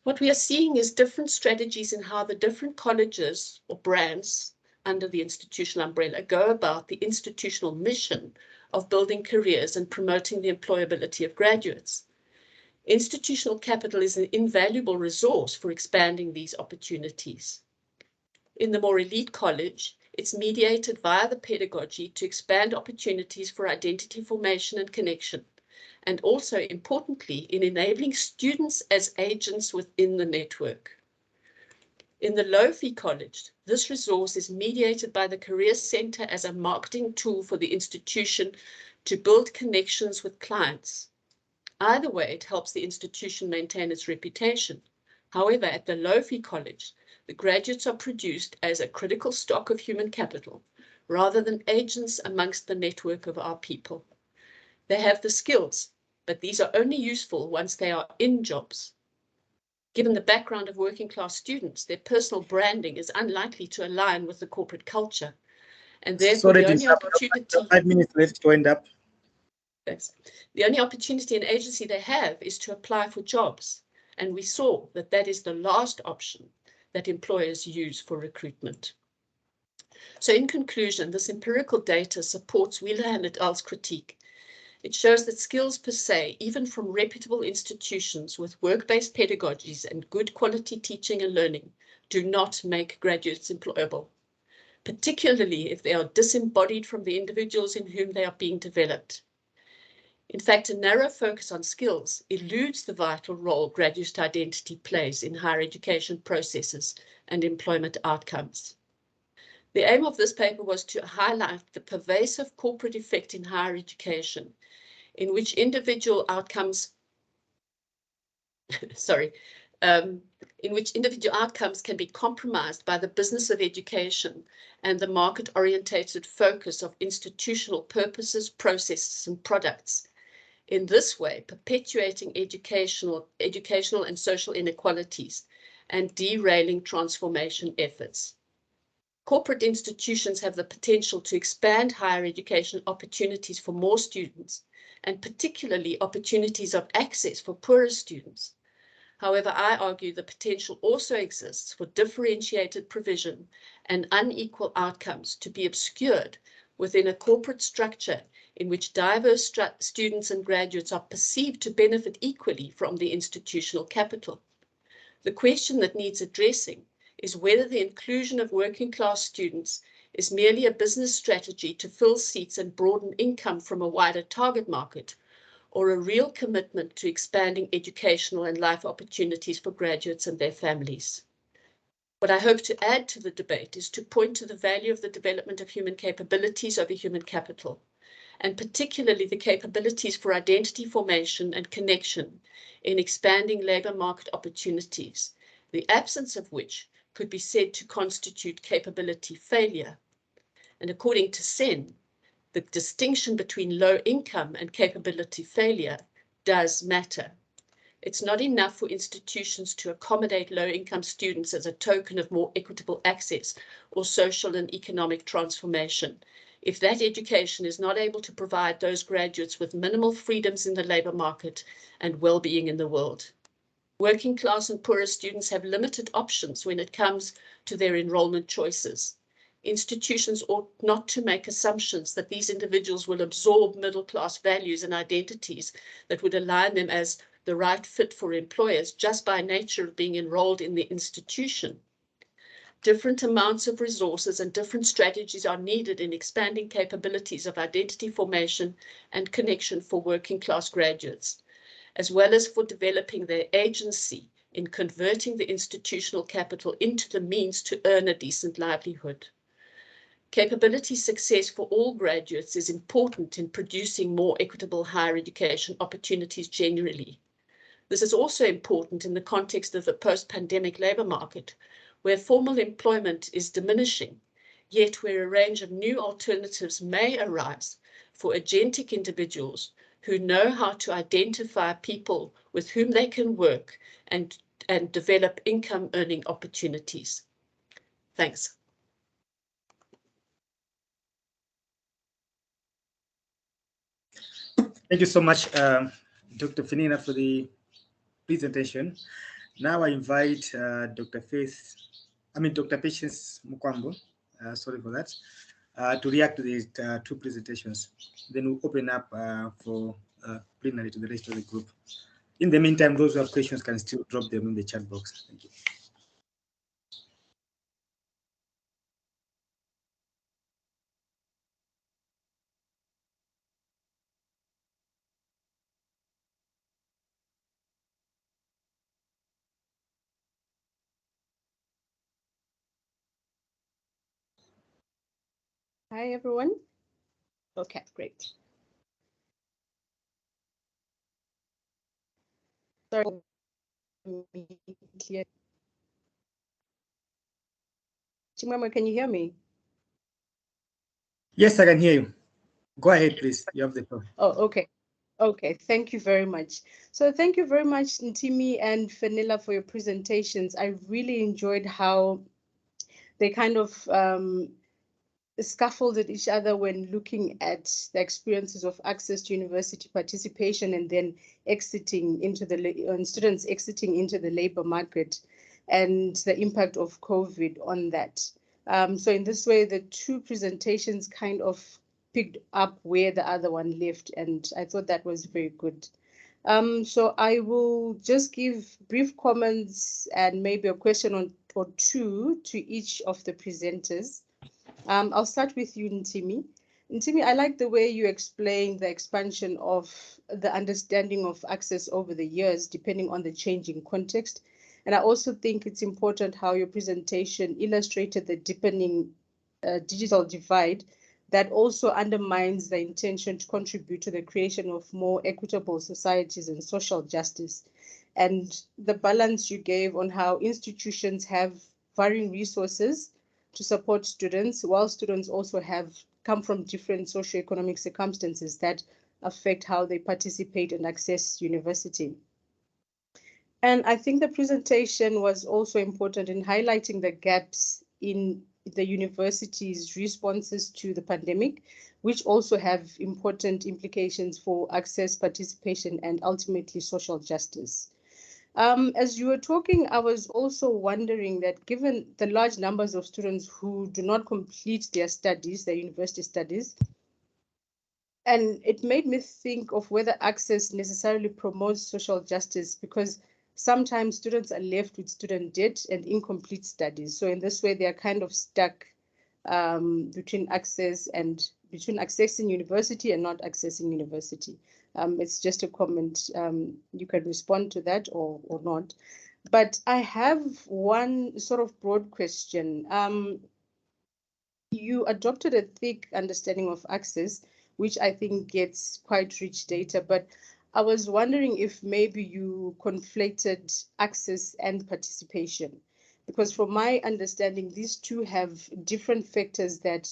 What we are seeing is different strategies in how the different colleges or brands under the institutional umbrella go about the institutional mission of building careers and promoting the employability of graduates. Institutional capital is an invaluable resource for expanding these opportunities. In the more elite college, it's mediated via the pedagogy to expand opportunities for identity formation and connection, and also importantly in enabling students as agents within the network. In the low-fee college, this resource is mediated by the Career Centre as a marketing tool for the institution to build connections with clients. Either way, it helps the institution maintain its reputation. However, at the low-fee college, the graduates are produced as a critical stock of human capital, rather than agents amongst the network of our people. They have the skills, but these are only useful once they are in jobs. Given the background of working class students, their personal branding is unlikely to align with the corporate culture. And therefore, the only opportunity... 5 minutes left to end up. Thanks. The only opportunity and agency they have is to apply for jobs. And we saw that that is the last option that employers use for recruitment. So in conclusion, this empirical data supports Wheeler and et al.'s critique. It shows that skills per se, even from reputable institutions with work-based pedagogies and good quality teaching and learning, do not make graduates employable, particularly if they are disembodied from the individuals in whom they are being developed. In fact, a narrow focus on skills eludes the vital role graduate identity plays in higher education processes and employment outcomes. The aim of this paper was to highlight the pervasive corporate effect in higher education, in which individual outcomes, in which individual outcomes can be compromised by the business of education and the market-orientated focus of institutional purposes, processes, and products. In this way, perpetuating educational and social inequalities and derailing transformation efforts. Corporate institutions have the potential to expand higher education opportunities for more students, and particularly opportunities of access for poorer students. However, I argue the potential also exists for differentiated provision and unequal outcomes to be obscured within a corporate structure in which diverse students and graduates are perceived to benefit equally from the institutional capital. The question that needs addressing is whether the inclusion of working class students is merely a business strategy to fill seats and broaden income from a wider target market, or a real commitment to expanding educational and life opportunities for graduates and their families. What I hope to add to the debate is to point to the value of the development of human capabilities over human capital, and particularly the capabilities for identity formation and connection in expanding labour market opportunities, the absence of which could be said to constitute capability failure. And according to Sen, The distinction between low income and capability failure does matter. It's not enough for institutions to accommodate low-income students as a token of more equitable access or social and economic transformation. If that education is not able to provide those graduates with minimal freedoms in the labour market and well-being in the world. Working class and poorer students have limited options when it comes to their enrolment choices. Institutions ought not to make assumptions that these individuals will absorb middle-class values and identities that would align them as the right fit for employers just by nature of being enrolled in the institution. Different amounts of resources and different strategies are needed in expanding capabilities of identity formation and connection for working class graduates, as well as for developing their agency in converting the institutional capital into the means to earn a decent livelihood. Capability success for all graduates is important in producing more equitable higher education opportunities generally. This is also important in the context of the post-pandemic labour market, where formal employment is diminishing, yet where a range of new alternatives may arise for agentic individuals who know how to identify people with whom they can work and develop income-earning opportunities. Thanks. Thank you so much, Dr. Fenella, for the presentation. Now I invite Dr. Patience Mukwambo, sorry for that, to react to these two presentations. Then we'll open up for plenary to the rest of the group. In the meantime, those who have questions can still drop them in the chat box. Thank you. Hi, everyone. Okay, great. Sorry. Chimwemwe, can you hear me? Yes, I can hear you. Go ahead, please. You have the floor. Oh, okay. Okay, thank you very much. So thank you very much, Ntimi and Fenella, for your presentations. I really enjoyed how they kind of scaffolded each other when looking at the experiences of access to university participation and then exiting into the students exiting into the labor market and the impact of COVID on that. So in this way, the two presentations kind of picked up where the other one left, and I thought that was very good. So I will just give brief comments and maybe a question or two to each of the presenters. I'll start with you, Ntimi. Ntimi, I like the way you explain the expansion of the understanding of access over the years, depending on the changing context. And I also think it's important how your presentation illustrated the deepening digital divide that also undermines the intention to contribute to the creation of more equitable societies and social justice. And the balance you gave on how institutions have varying resources to support students, while students also come from different socioeconomic circumstances that affect how they participate and access university. And I think the presentation was also important in highlighting the gaps in the university's responses to the pandemic, which also have important implications for access, participation, and ultimately social justice. As you were talking, I was also wondering that given the large numbers of students who do not complete their studies, their university studies, and it made me think of whether access necessarily promotes social justice, because sometimes students are left with student debt and incomplete studies. So in this way, they are kind of stuck between accessing university and not accessing university. It's just a comment. You can respond to that or not. But I have one sort of broad question. You adopted a thick understanding of access, which I think gets quite rich data, but I was wondering if maybe you conflated access and participation, because from my understanding, these two have different factors that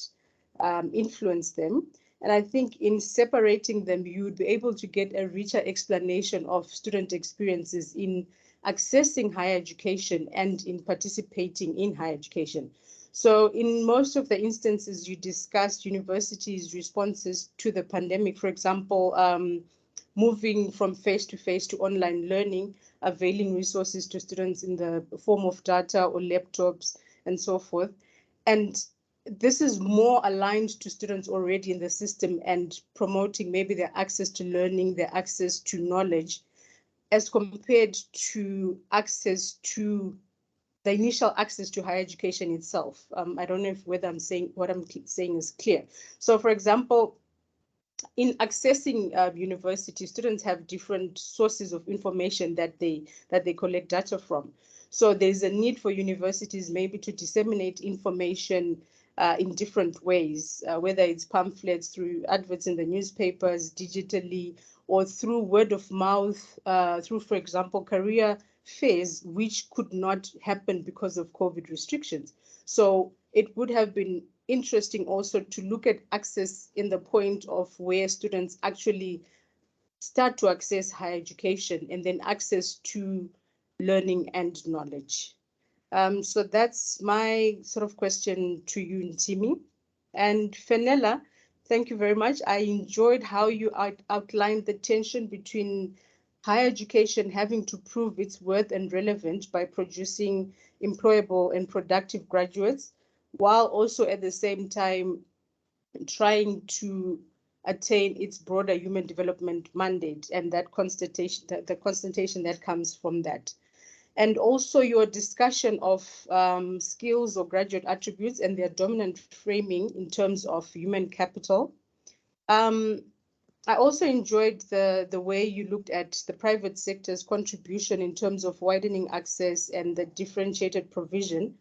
influence them. And I think in separating them, you would be able to get a richer explanation of student experiences in accessing higher education and in participating in higher education. So in most of the instances, you discussed universities' responses to the pandemic, for example, moving from face-to-face to online learning, availing resources to students in the form of data or laptops and so forth. And this is more aligned to students already in the system and promoting maybe their access to learning, their access to knowledge, as compared to access to the initial access to higher education itself. I don't know if whether I'm saying what I'm saying is clear. So for example, in accessing university, students have different sources of information that they collect data from. So there's a need for universities maybe to disseminate information in different ways, whether it's pamphlets, through adverts in the newspapers, digitally, or through word of mouth, through, for example, career fairs, which could not happen because of COVID restrictions. So it would have been interesting also to look at access in the point of where students actually start to access higher education and then access to learning and knowledge. So that's my sort of question to you, Ntimi. And Fenella, thank you very much. I enjoyed how you outlined the tension between higher education having to prove its worth and relevance by producing employable and productive graduates, while also at the same time trying to attain its broader human development mandate and that constatation, the constatation that comes from that. And also your discussion of skills or graduate attributes and their dominant framing in terms of human capital. I also enjoyed the way you looked at the private sector's contribution in terms of widening access and the differentiated provision,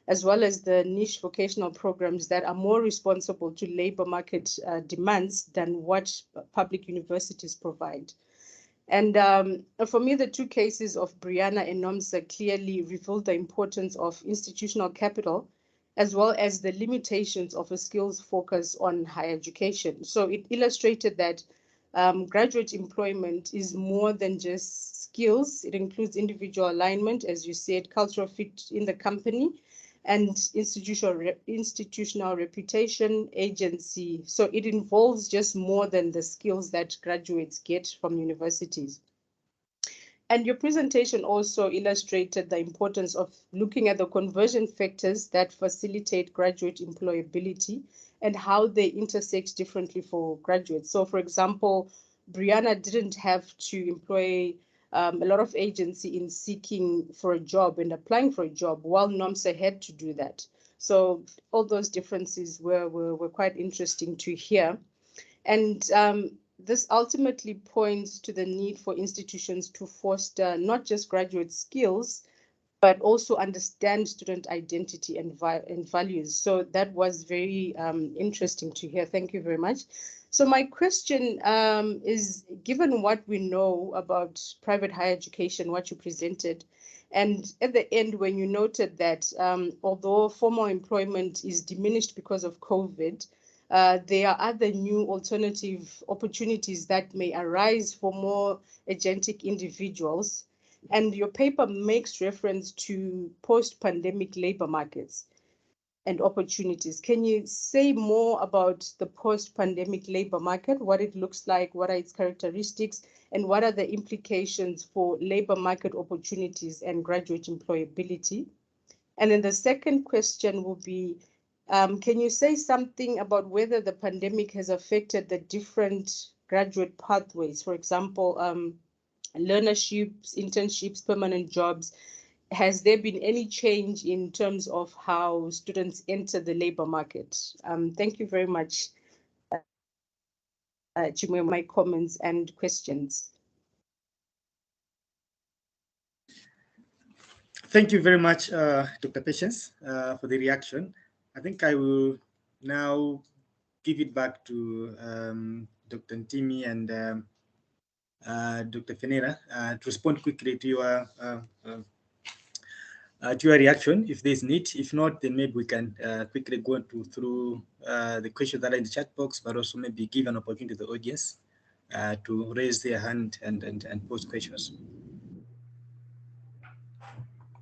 as well as the niche vocational programs that are more responsible to labor market demands than what public universities provide. And for me, the two cases of Brianna and Nomsa clearly revealed the importance of institutional capital, as well as the limitations of a skills focus on higher education. So it illustrated that graduate employment is more than just skills. It includes individual alignment, as you said, cultural fit in the company, and institutional reputation, agency. So it involves just more than the skills that graduates get from universities. And your presentation also illustrated the importance of looking at the conversion factors that facilitate graduate employability and how they intersect differently for graduates. So for example, Brianna didn't have to employ a lot of agency in seeking for a job and applying for a job, while Nomsa had to do that. So all those differences were quite interesting to hear. And this ultimately points to the need for institutions to foster not just graduate skills, but also understand student identity and values. So that was very interesting to hear. Thank you very much. So my question is, given what we know about private higher education, what you presented, and at the end, when you noted that although formal employment is diminished because of COVID, there are other new alternative opportunities that may arise for more agentic individuals. And your paper makes reference to post-pandemic labor markets and opportunities. Can you say more about the post-pandemic labor market, what it looks like, what are its characteristics, and what are the implications for labor market opportunities and graduate employability? And then the second question will be, can you say something about whether the pandemic has affected the different graduate pathways? For example, learnerships, internships, permanent jobs. Has there been any change in terms of how students enter the labor market? Thank you very much, Chimwemwe, my comments and questions. Thank you very much, Dr. Patience, for the reaction. I think I will now give it back to Dr. Ntimi and Dr. Fenella to respond quickly to your to your reaction if there's need. If not, then maybe we can quickly go through the questions that are in the chat box, but also maybe give an opportunity to the audience to raise their hand and pose questions.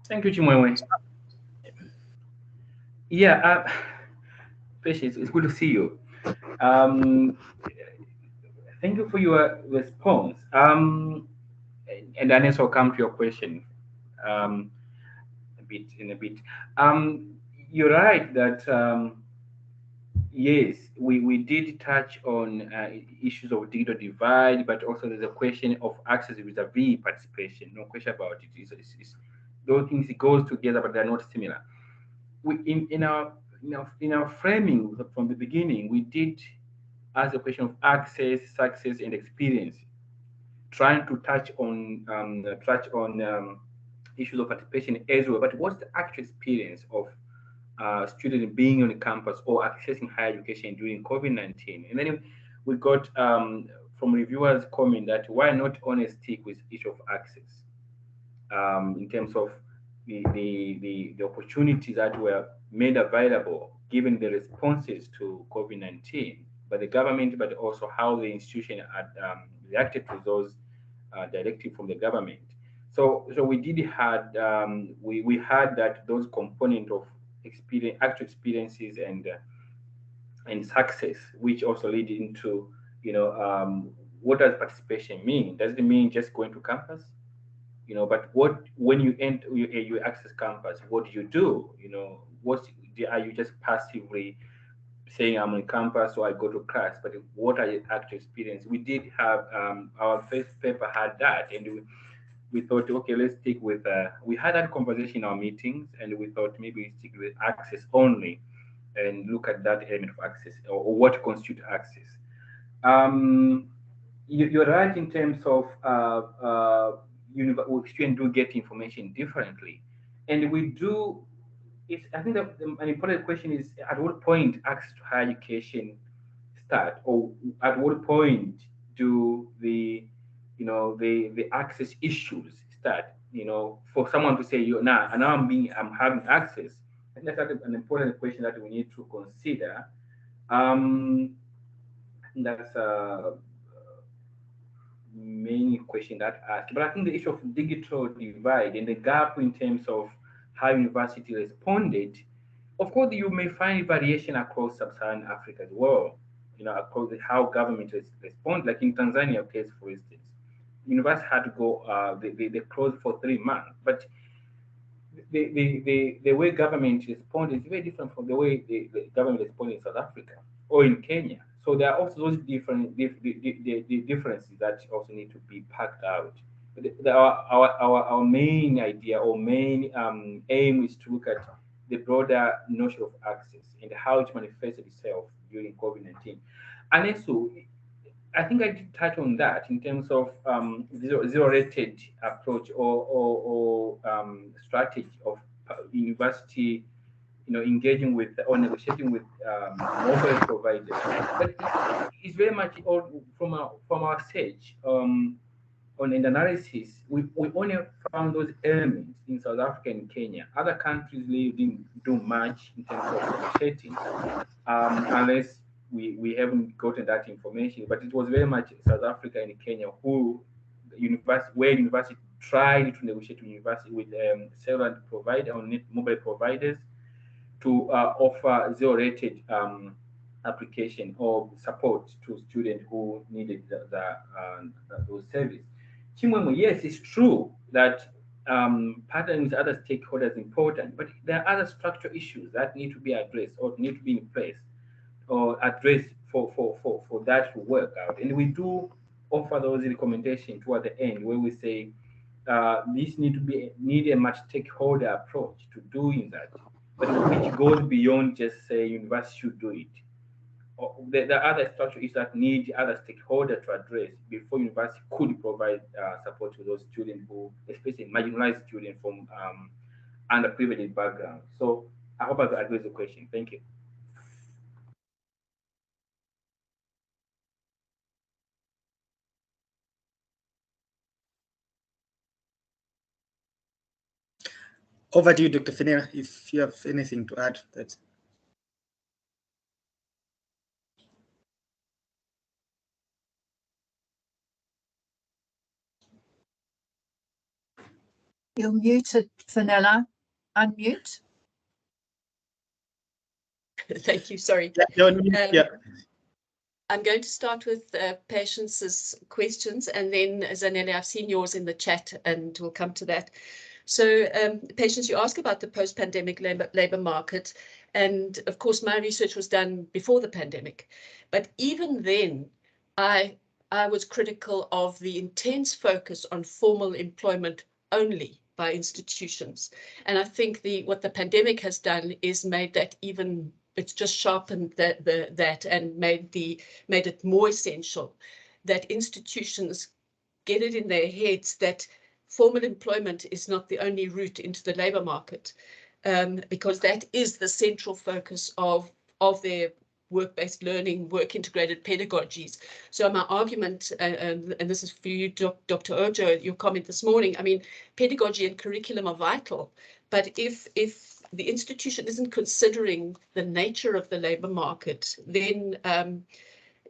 Thank you, Chimwemwe. Yeah, Patience, it's good to see you. Thank you for your response. And Ernest will come to your question in a bit. You're right that yes, we did touch on issues of digital divide, but also there's a question of access vis-a-vis participation. No question about it. Those things, it goes together, but they're not similar. In our framing from the beginning, we did ask the question of access, success, and experience, trying to touch on issues of participation as well. But what's the actual experience of students being on the campus or accessing higher education during COVID-19? And then we got from reviewers comment that why not only stick with issue of access in terms of the opportunities that were made available given the responses to COVID-19 by the government, but also how the institution had reacted to those directives from the government. So we did had we had that those component of experience, actual experiences and success, which also lead into what does participation mean? Does it mean just going to campus? But when you enter you access campus, what do you do? Are you just passively saying I'm on campus or I go to class? But what are your actual experience? We did have our first paper had that, and we thought, okay, let's stick with. We had that conversation in our meetings, and we thought maybe we stick with access only, and look at that element of access or what constitutes access. You're right in terms of students do get information differently, and we do. I think that an important question is at what point access to higher education start, or at what point do the access issues start? For someone to say, now I'm having access, and that's an important question that we need to consider. That's a main question that asked. But I think the issue of digital divide and the gap in terms of how university responded, of course, you may find variation across sub-Saharan Africa as well. Across how government respond. Like in Tanzania case, for instance, university had to go. They closed for 3 months, but the way government responded is very different from the way the government responded in South Africa or in Kenya. So there are also those different differences that also need to be packed out. But our main idea or main aim is to look at the broader notion of access and how it manifested itself during COVID-19. And also, I think I did touch on that in terms of zero-rated approach or strategy of university, engaging with or negotiating with mobile providers. But it's very much all from our search on the analysis. We only found those elements in South Africa and Kenya. Other countries really didn't do much in terms of negotiating, unless we haven't gotten that information. But it was very much South Africa and Kenya where university tried to negotiate with cellular provider or mobile providers to offer zero-rated application or support to students who needed those services. Chimwemwe, yes, it's true that partnering with other stakeholders is important, but there are other structural issues that need to be addressed or need to be in place or addressed for that to work out. And we do offer those recommendations toward the end where we say this need a much stakeholder approach to doing that, but which goes beyond just say university should do it. There are other structural issues that need other stakeholders to address before university could provide support to those students who, especially marginalized students from underprivileged backgrounds. So I hope I've addressed the question. Thank you. Over to you, Dr. Fenella, if you have anything to add. That. You're muted, Fenella. Unmute. Thank you. Sorry. Yeah. I'm going to start with Patience's questions, and then Zanele, I've seen yours in the chat, and we'll come to that. So, Patience, you ask about the post-pandemic labor market, and of course, my research was done before the pandemic, but even then, I was critical of the intense focus on formal employment only by institutions, and I think what the pandemic has done is made that even. It's just sharpened that and made it more essential that institutions get it in their heads that formal employment is not the only route into the labour market, because that is the central focus of their work-based learning, work-integrated pedagogies. So my argument, and this is for you, Dr. Ojo, your comment this morning, I mean, pedagogy and curriculum are vital, but if the institution isn't considering the nature of the labour market, then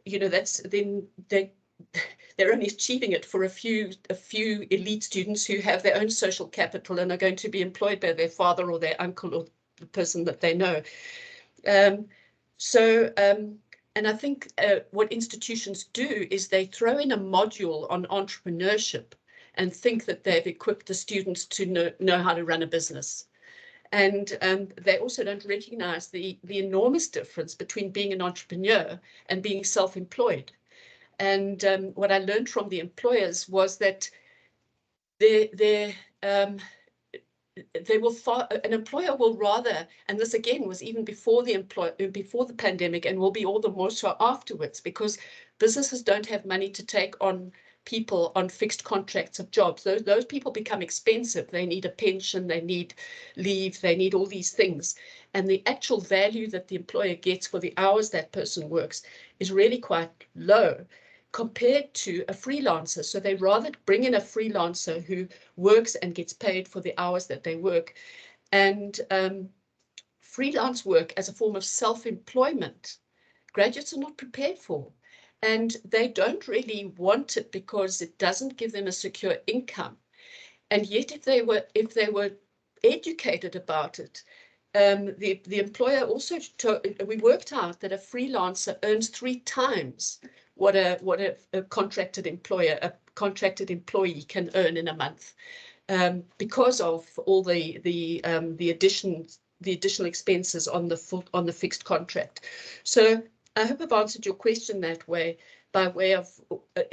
you know, then they're only achieving it for a few elite students who have their own social capital and are going to be employed by their father or their uncle or the person that they know. And I think what institutions do is they throw in a module on entrepreneurship and think that they've equipped the students to know how to run a business. And they also don't recognize the enormous difference between being an entrepreneur and being self-employed. And what I learned from the employers was that an employer will rather, and this again was even before the pandemic, and will be all the more so afterwards, because businesses don't have money to take on people on fixed contracts of jobs. Those people become expensive. They need a pension, they need leave, they need all these things. And the actual value that the employer gets for the hours that person works is really quite low compared to a freelancer. So they rather bring in a freelancer who works and gets paid for the hours that they work. And freelance work as a form of self-employment, graduates are not prepared for. And they don't really want it because it doesn't give them a secure income. And yet, if they were educated about it, the employer also we worked out that a freelancer earns 3 times what a contracted employee can earn in a month, because of all the additional expenses on the fixed contract. So I hope I've answered your question that way, by way of,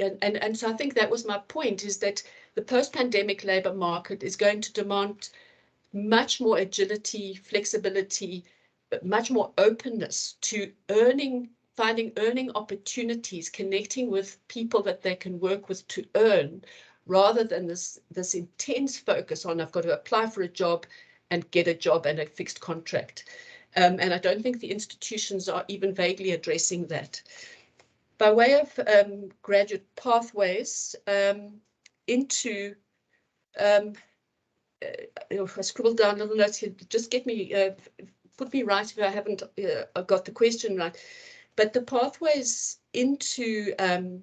and so I think that was my point, is that the post-pandemic labour market is going to demand much more agility, flexibility, but much more openness to finding earning opportunities, connecting with people that they can work with to earn, rather than this intense focus on I've got to apply for a job and get a job and a fixed contract. And I don't think the institutions are even vaguely addressing that. By way of graduate pathways into, I scribbled down little notes here, just get me, put me right if I haven't got the question right. But the pathways into, I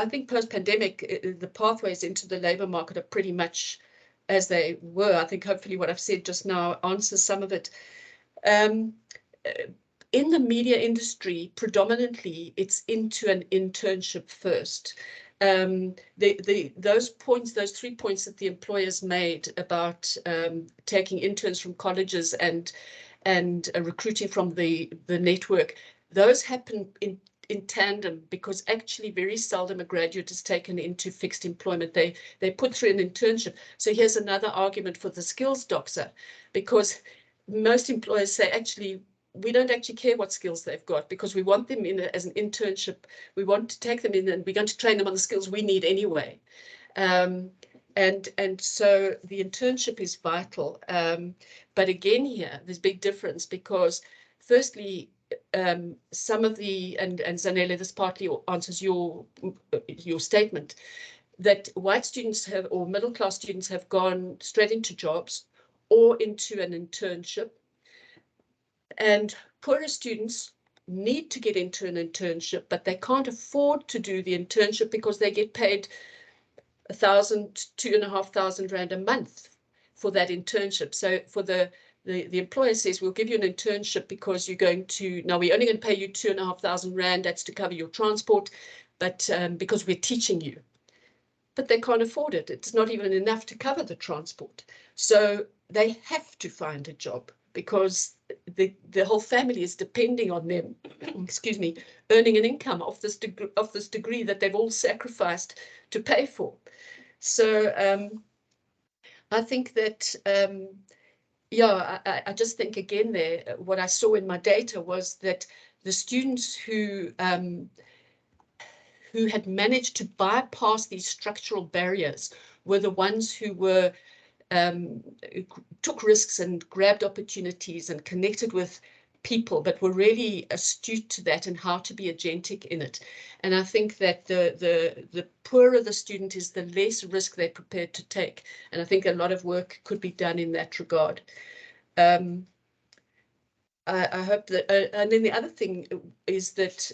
think post-pandemic, the pathways into the labour market are pretty much as they were. I think hopefully what I've said just now answers some of it. In the media industry, predominantly, it's into an internship first. Those 3 points that the employers made about taking interns from colleges and recruiting from the network, those happen in tandem, because actually very seldom a graduate is taken into fixed employment. They put through an internship. So here's another argument for the skills doxa, because most employers say, actually, we don't actually care what skills they've got, because we want them in as an internship. We want to take them in and we're going to train them on the skills we need anyway. And so the internship is vital. But again, here, there's a big difference, because firstly, some of the, and Zanele, this partly answers your statement, that white students have, or middle-class students have gone straight into jobs or into an internship, and poorer students need to get into an internship, but they can't afford to do the internship because they get paid 1,000, 2,500 rand a month for that internship. So for the employer says, we'll give you an internship because you're going to, now we're only going to pay you 2,500 rand, that's to cover your transport, but because we're teaching you. But they can't afford it. It's not even enough to cover the transport. So they have to find a job because the whole family is depending on them, excuse me, earning an income of this degree that they've all sacrificed to pay for. So I think that, yeah, I just think again there, what I saw in my data was that the students who had managed to bypass these structural barriers were the ones who were took risks and grabbed opportunities and connected with people, but were really astute to that and how to be agentic in it. And I think that the poorer the student is, the less risk they're prepared to take. And I think a lot of work could be done in that regard. I hope that, and then the other thing is that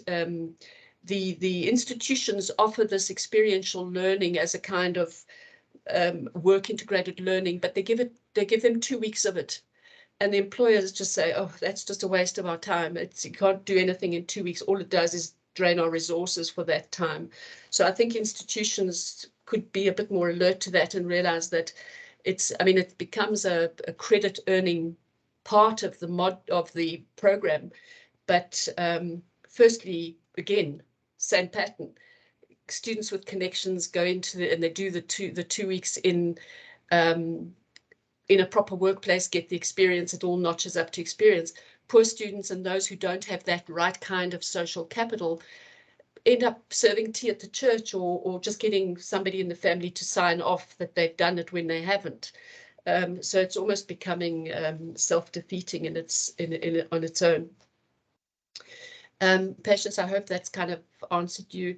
the institutions offer this experiential learning as a kind of work integrated learning, but they give them 2 weeks of it, and the employers just say, oh, that's just a waste of our time. You can't do anything in 2 weeks. All it does is drain our resources for that time. So I think institutions could be a bit more alert to that and realize that it becomes a credit earning part of the program. But firstly, again, same pattern. Students with connections go into and they do the 2 weeks in a proper workplace, get the experience. It all notches up to experience. Poor students and those who don't have that right kind of social capital end up serving tea at the church or just getting somebody in the family to sign off that they've done it when they haven't. So it's almost becoming self-defeating on its own. Patience, I hope that's kind of answered you.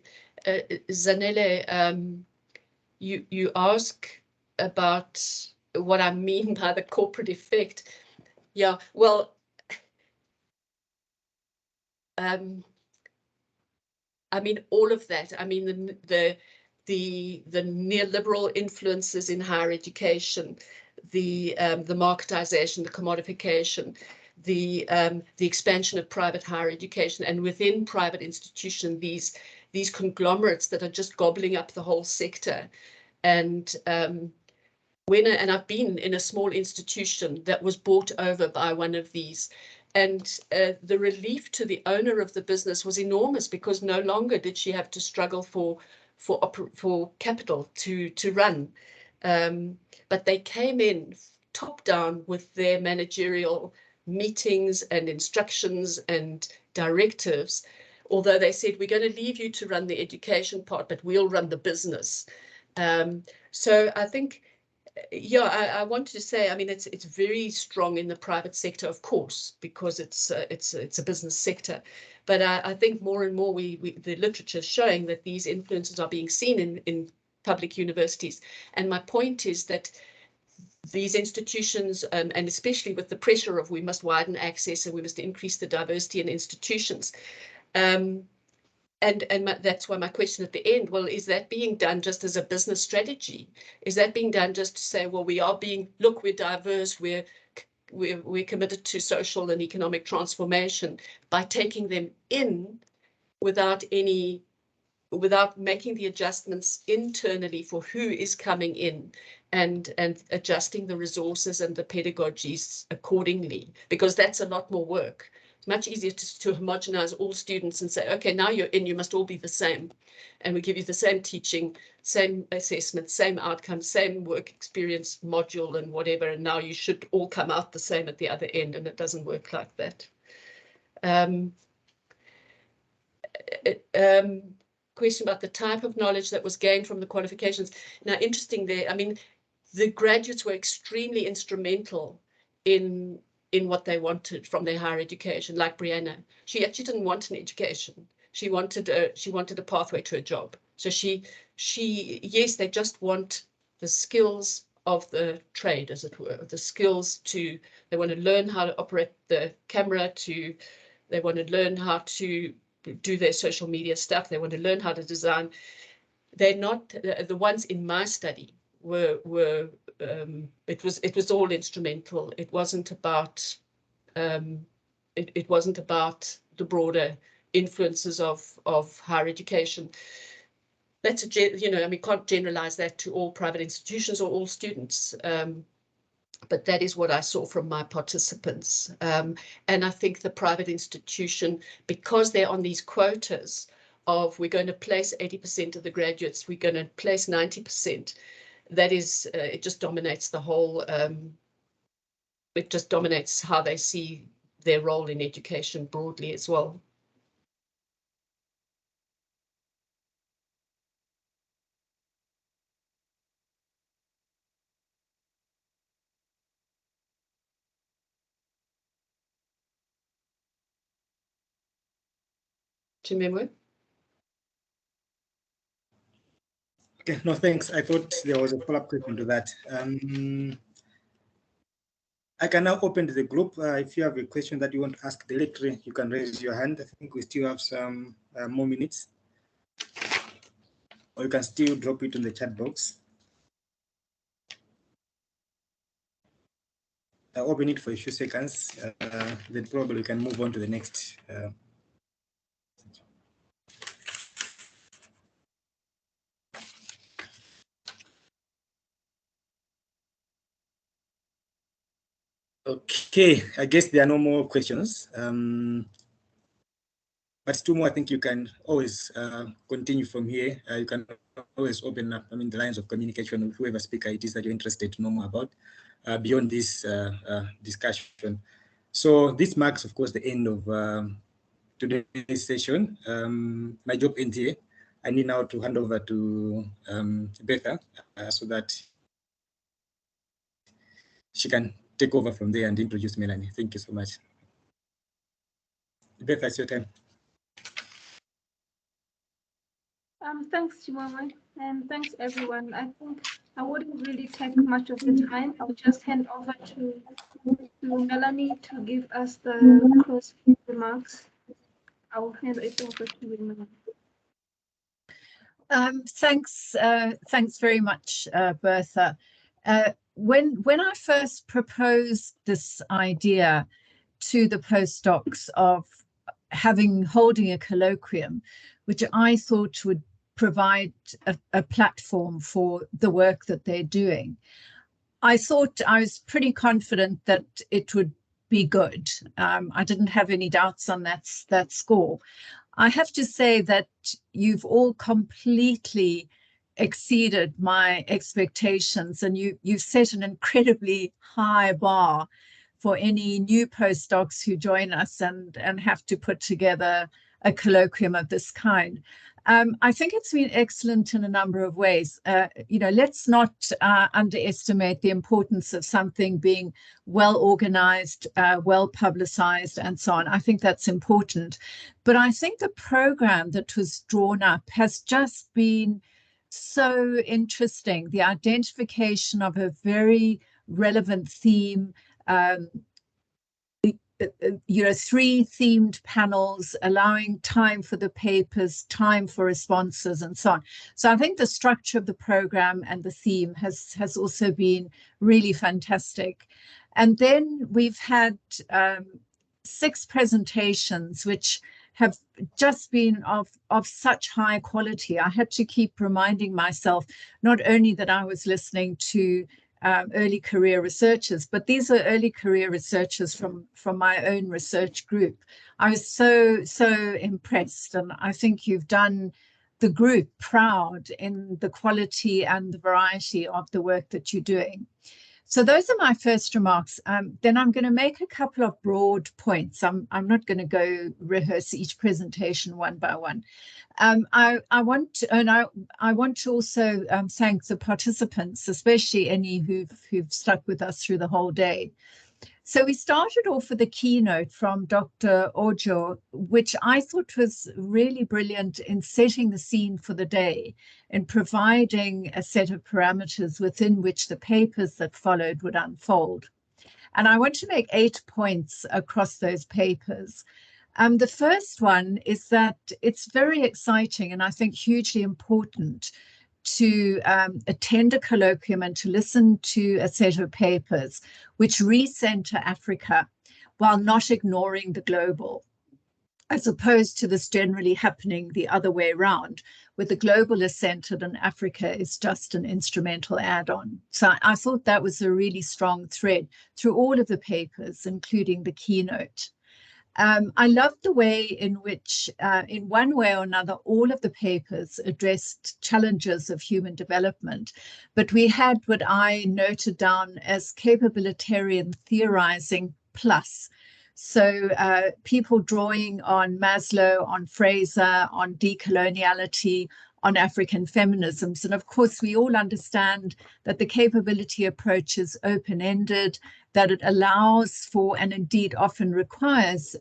Zanele, you ask about what I mean by the corporate effect. Yeah, well, I mean, all of that. I mean, the neoliberal influences in higher education, the marketization, the commodification, the expansion of private higher education, and within private institutions, these conglomerates that are just gobbling up the whole sector. And I've been in a small institution that was bought over by one of these, and the relief to the owner of the business was enormous because no longer did she have to struggle for capital to run. But they came in top down with their managerial meetings and instructions and directives, although they said, we're going to leave you to run the education part, but we'll run the business. So I think, yeah, I wanted to say, I mean, it's very strong in the private sector, of course, because it's a business sector. But I think more and more the literature is showing that these influences are being seen in public universities. And my point is that these institutions, and especially with the pressure of we must widen access and we must increase the diversity in institutions. That's why my question at the end, well, is that being done just as a business strategy? Is that being done just to say, well, look, we're diverse, we're committed to social and economic transformation by taking them in without making the adjustments internally for who is coming in and adjusting the resources and the pedagogies accordingly, because that's a lot more work. Much easier to homogenize all students and say, okay, now you're in, you must all be the same. And we give you the same teaching, same assessment, same outcome, same work experience module and whatever. And now you should all come out the same at the other end. And it doesn't work like that. Question about the type of knowledge that was gained from the qualifications. Now, interesting there, I mean, the graduates were extremely instrumental in what they wanted from their higher education, like Brianna. She actually didn't want an education. She wanted a pathway to a job. So yes, they just want the skills of the trade, as it were, the skills they want to learn how to operate the camera, they want to learn how to do their social media stuff, they want to learn how to design. They're not, the ones in my study were it was all instrumental. It wasn't about it wasn't about the broader influences of higher education. That's can't generalize that to all private institutions or all students. But that is what I saw from my participants. And I think the private institution, because they're on these quotas of we're going to place 80% of the graduates, we're going to place 90%, that is, it just dominates the whole, it just dominates how they see their role in education broadly as well. Chimwemwe? Okay, no, thanks. I thought there was a follow-up question to that. I can now open to the group. If you have a question that you want to ask directly, you can raise your hand. I think we still have some more minutes. Or you can still drop it in the chat box. I'll open it for a few seconds. Then probably we can move on to the next. Okay, I guess there are no more questions. But two more, I think you can always continue from here. You can always open up, the lines of communication with whoever speaker it is that you're interested to know more about beyond this discussion. So this marks, of course, the end of today's session. My job ends here. I need now to hand over to Bertha so that she can take over from there and introduce Melanie. Thank you so much. Bertha, it's your time. Thanks, Chimwemwe, and thanks everyone. I think I wouldn't really take much of the time. I'll just hand over to Melanie to give us the closing remarks. I'll hand it over to you, Melanie. Thanks very much, Bertha. When I first proposed this idea to the postdocs of holding a colloquium, which I thought would provide a platform for the work that they're doing, I thought I was pretty confident that it would be good. I didn't have any doubts on that score. I have to say that you've all completely exceeded my expectations, and you've set an incredibly high bar for any new postdocs who join us and have to put together a colloquium of this kind. I think it's been excellent in a number of ways. Let's not underestimate the importance of something being well organized, well publicized, and so on. I think that's important. But I think the program that was drawn up has just been so interesting. The identification of a very relevant theme, 3 themed panels, allowing time for the papers, time for responses, and so on. So I think the structure of the program and the theme has also been really fantastic. And then we've had 6 presentations, which have just been of such high quality. I had to keep reminding myself not only that I was listening to early career researchers, but these are early career researchers from my own research group. I was so impressed, and I think you've done the group proud in the quality and the variety of the work that you're doing. So those are my first remarks. Then I'm going to make a couple of broad points. I'm not going to go rehearse each presentation one by one. I want to also thank the participants, especially any who've stuck with us through the whole day. So we started off with a keynote from Dr. Ojo, which I thought was really brilliant in setting the scene for the day and providing a set of parameters within which the papers that followed would unfold. And I want to make 8 points across those papers. The first one is that it's very exciting and I think hugely important to attend a colloquium and to listen to a set of papers which recenter Africa while not ignoring the global, as opposed to this generally happening the other way around, where the global is centered and Africa is just an instrumental add-on. So I thought that was a really strong thread through all of the papers, including the keynote. I loved the way in which, in one way or another, all of the papers addressed challenges of human development, but we had what I noted down as capabilitarian theorizing plus. So people drawing on Maslow, on Fraser, on decoloniality, on African feminisms. And of course, we all understand that the capability approach is open-ended, that it allows for, and indeed often requires,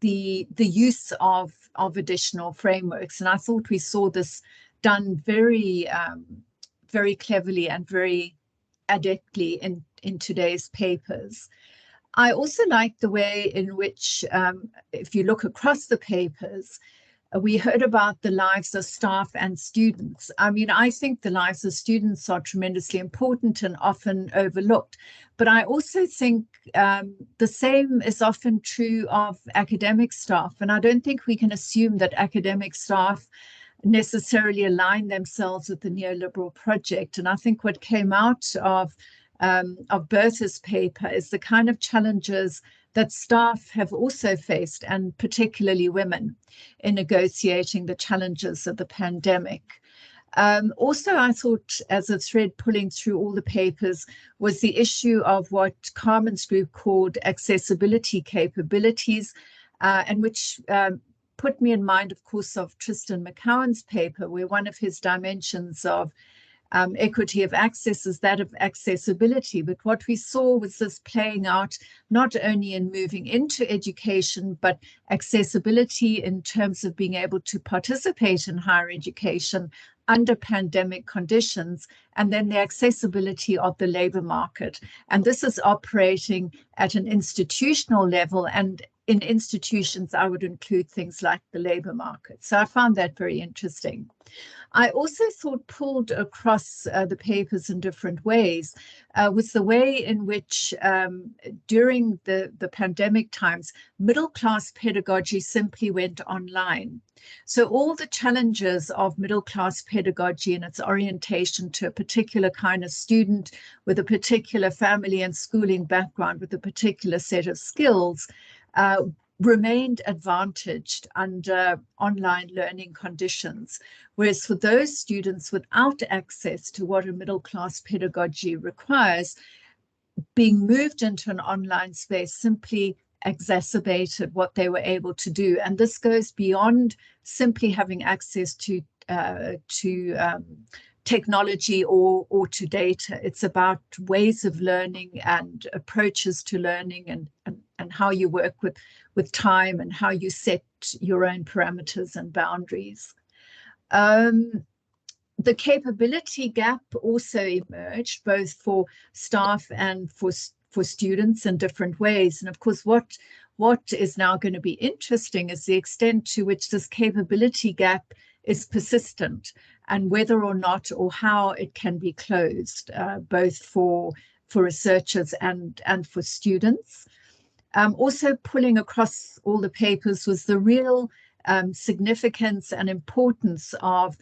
the use of additional frameworks. And I thought we saw this done very, very cleverly and very adeptly in today's papers. I also like the way in which, if you look across the papers, we heard about the lives of staff and students. I mean, I think the lives of students are tremendously important and often overlooked, but I also think the same is often true of academic staff. And I don't think we can assume that academic staff necessarily align themselves with the neoliberal project. And I think what came out of Bertha's paper is the kind of challenges that staff have also faced, and particularly women, in negotiating the challenges of the pandemic. Also, I thought, as a thread pulling through all the papers, was the issue of what Carmen's group called accessibility capabilities, and which put me in mind, of course, of Tristan McCowan's paper, where one of his dimensions of equity of access is that of accessibility. But what we saw was this playing out not only in moving into education, but accessibility in terms of being able to participate in higher education under pandemic conditions, and then the accessibility of the labor market. And this is operating at an institutional level, and in institutions, I would include things like the labor market. So I found that very interesting. I also thought pulled across the papers in different ways was the way in which during the pandemic times, middle-class pedagogy simply went online. So all the challenges of middle-class pedagogy and its orientation to a particular kind of student with a particular family and schooling background with a particular set of skills remained advantaged under online learning conditions. Whereas for those students without access to what a middle-class pedagogy requires, being moved into an online space simply exacerbated what they were able to do. And this goes beyond simply having access to technology or to data. It's about ways of learning and approaches to learning and how you work with time and how you set your own parameters and boundaries. The capability gap also emerged, both for staff and for students in different ways. And of course, what is now going to be interesting is the extent to which this capability gap is persistent and whether or not or how it can be closed, both for researchers and for students. Also pulling across all the papers was the real significance and importance of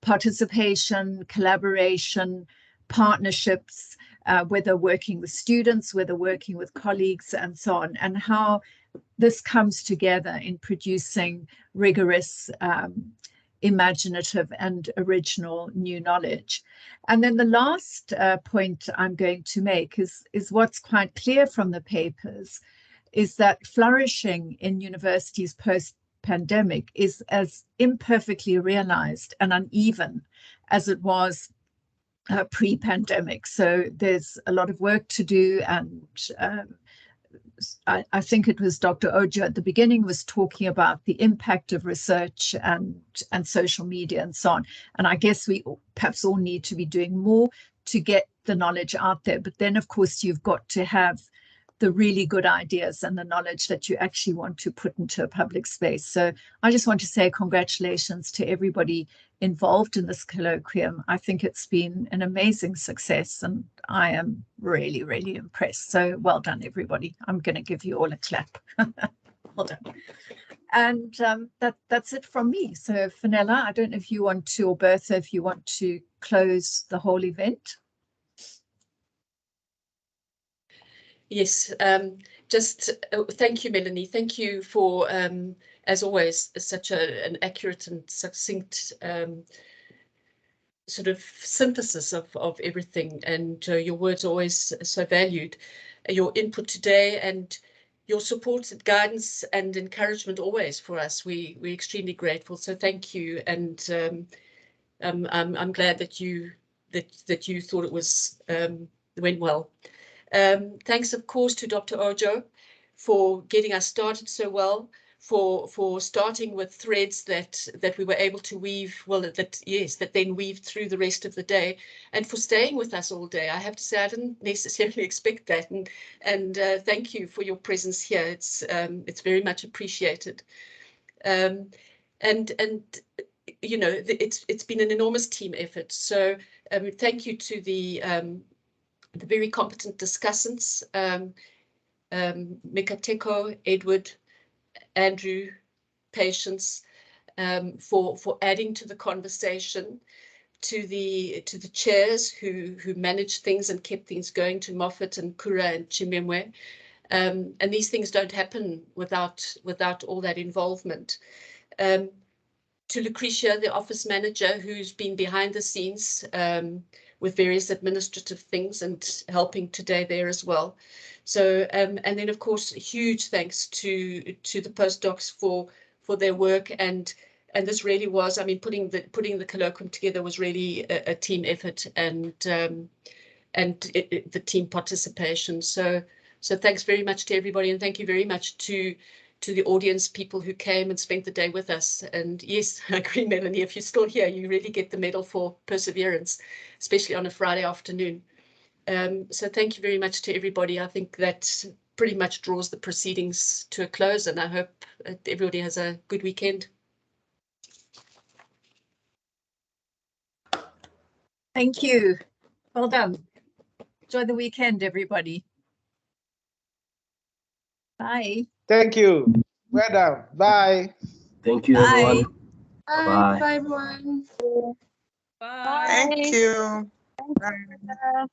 participation, collaboration, partnerships, whether working with students, whether working with colleagues, and so on, and how this comes together in producing rigorous, imaginative and original new knowledge. And then the last point I'm going to make is what's quite clear from the papers, is that flourishing in universities post-pandemic is as imperfectly realized and uneven as it was pre-pandemic. So there's a lot of work to do, and I think it was Dr. Ojo at the beginning was talking about the impact of research and social media and so on. And I guess we perhaps all need to be doing more to get the knowledge out there. But then, of course, you've got to have the really good ideas and the knowledge that you actually want to put into a public space. So I just want to say congratulations to everybody involved in this colloquium. I think it's been an amazing success, and I am really, really impressed. So well done, everybody. I'm going to give you all a clap. Well done. And that's it from me. So Fenella, I don't know if you want to, or Bertha, if you want to close the whole event. Yes, just thank you, Melanie. Thank you for, as always, such an accurate and succinct sort of synthesis of everything. And your words are always so valued. Your input today and your support and guidance and encouragement always for us. We're extremely grateful. So thank you. And I'm glad that you thought it was went well. Thanks, of course, to Dr. Ojo for getting us started so well, for starting with threads that we were able to weave, well, that then weaved through the rest of the day, and for staying with us all day. I have to say, I didn't necessarily expect that, and thank you for your presence here. It's very much appreciated. And you know, it's been an enormous team effort. So thank you to the very competent discussants, Mikateko, Edward, Andrew, Patience, for adding to the conversation, to the chairs who managed things and kept things going, to Moffat and Kura and Chimwemwe. And these things don't happen without all that involvement. To Lucretia, the office manager, who's been behind the scenes with various administrative things and helping today there as well. So, and then of course, huge thanks to the postdocs for their work, and this really was, I mean, putting the colloquium together was really a team effort, and the team participation. So thanks very much to everybody, and thank you very much to the audience, people who came and spent the day with us. And yes, I agree, Melanie, if you're still here, you really get the medal for perseverance, especially on a Friday afternoon. So thank you very much to everybody. I think that pretty much draws the proceedings to a close, and I hope everybody has a good weekend. Thank you. Well done. Enjoy the weekend, everybody. Bye. Thank you. Well done. Bye. Thank you, Bye. everyone. Bye. Bye. Bye, everyone. Thank you. Bye.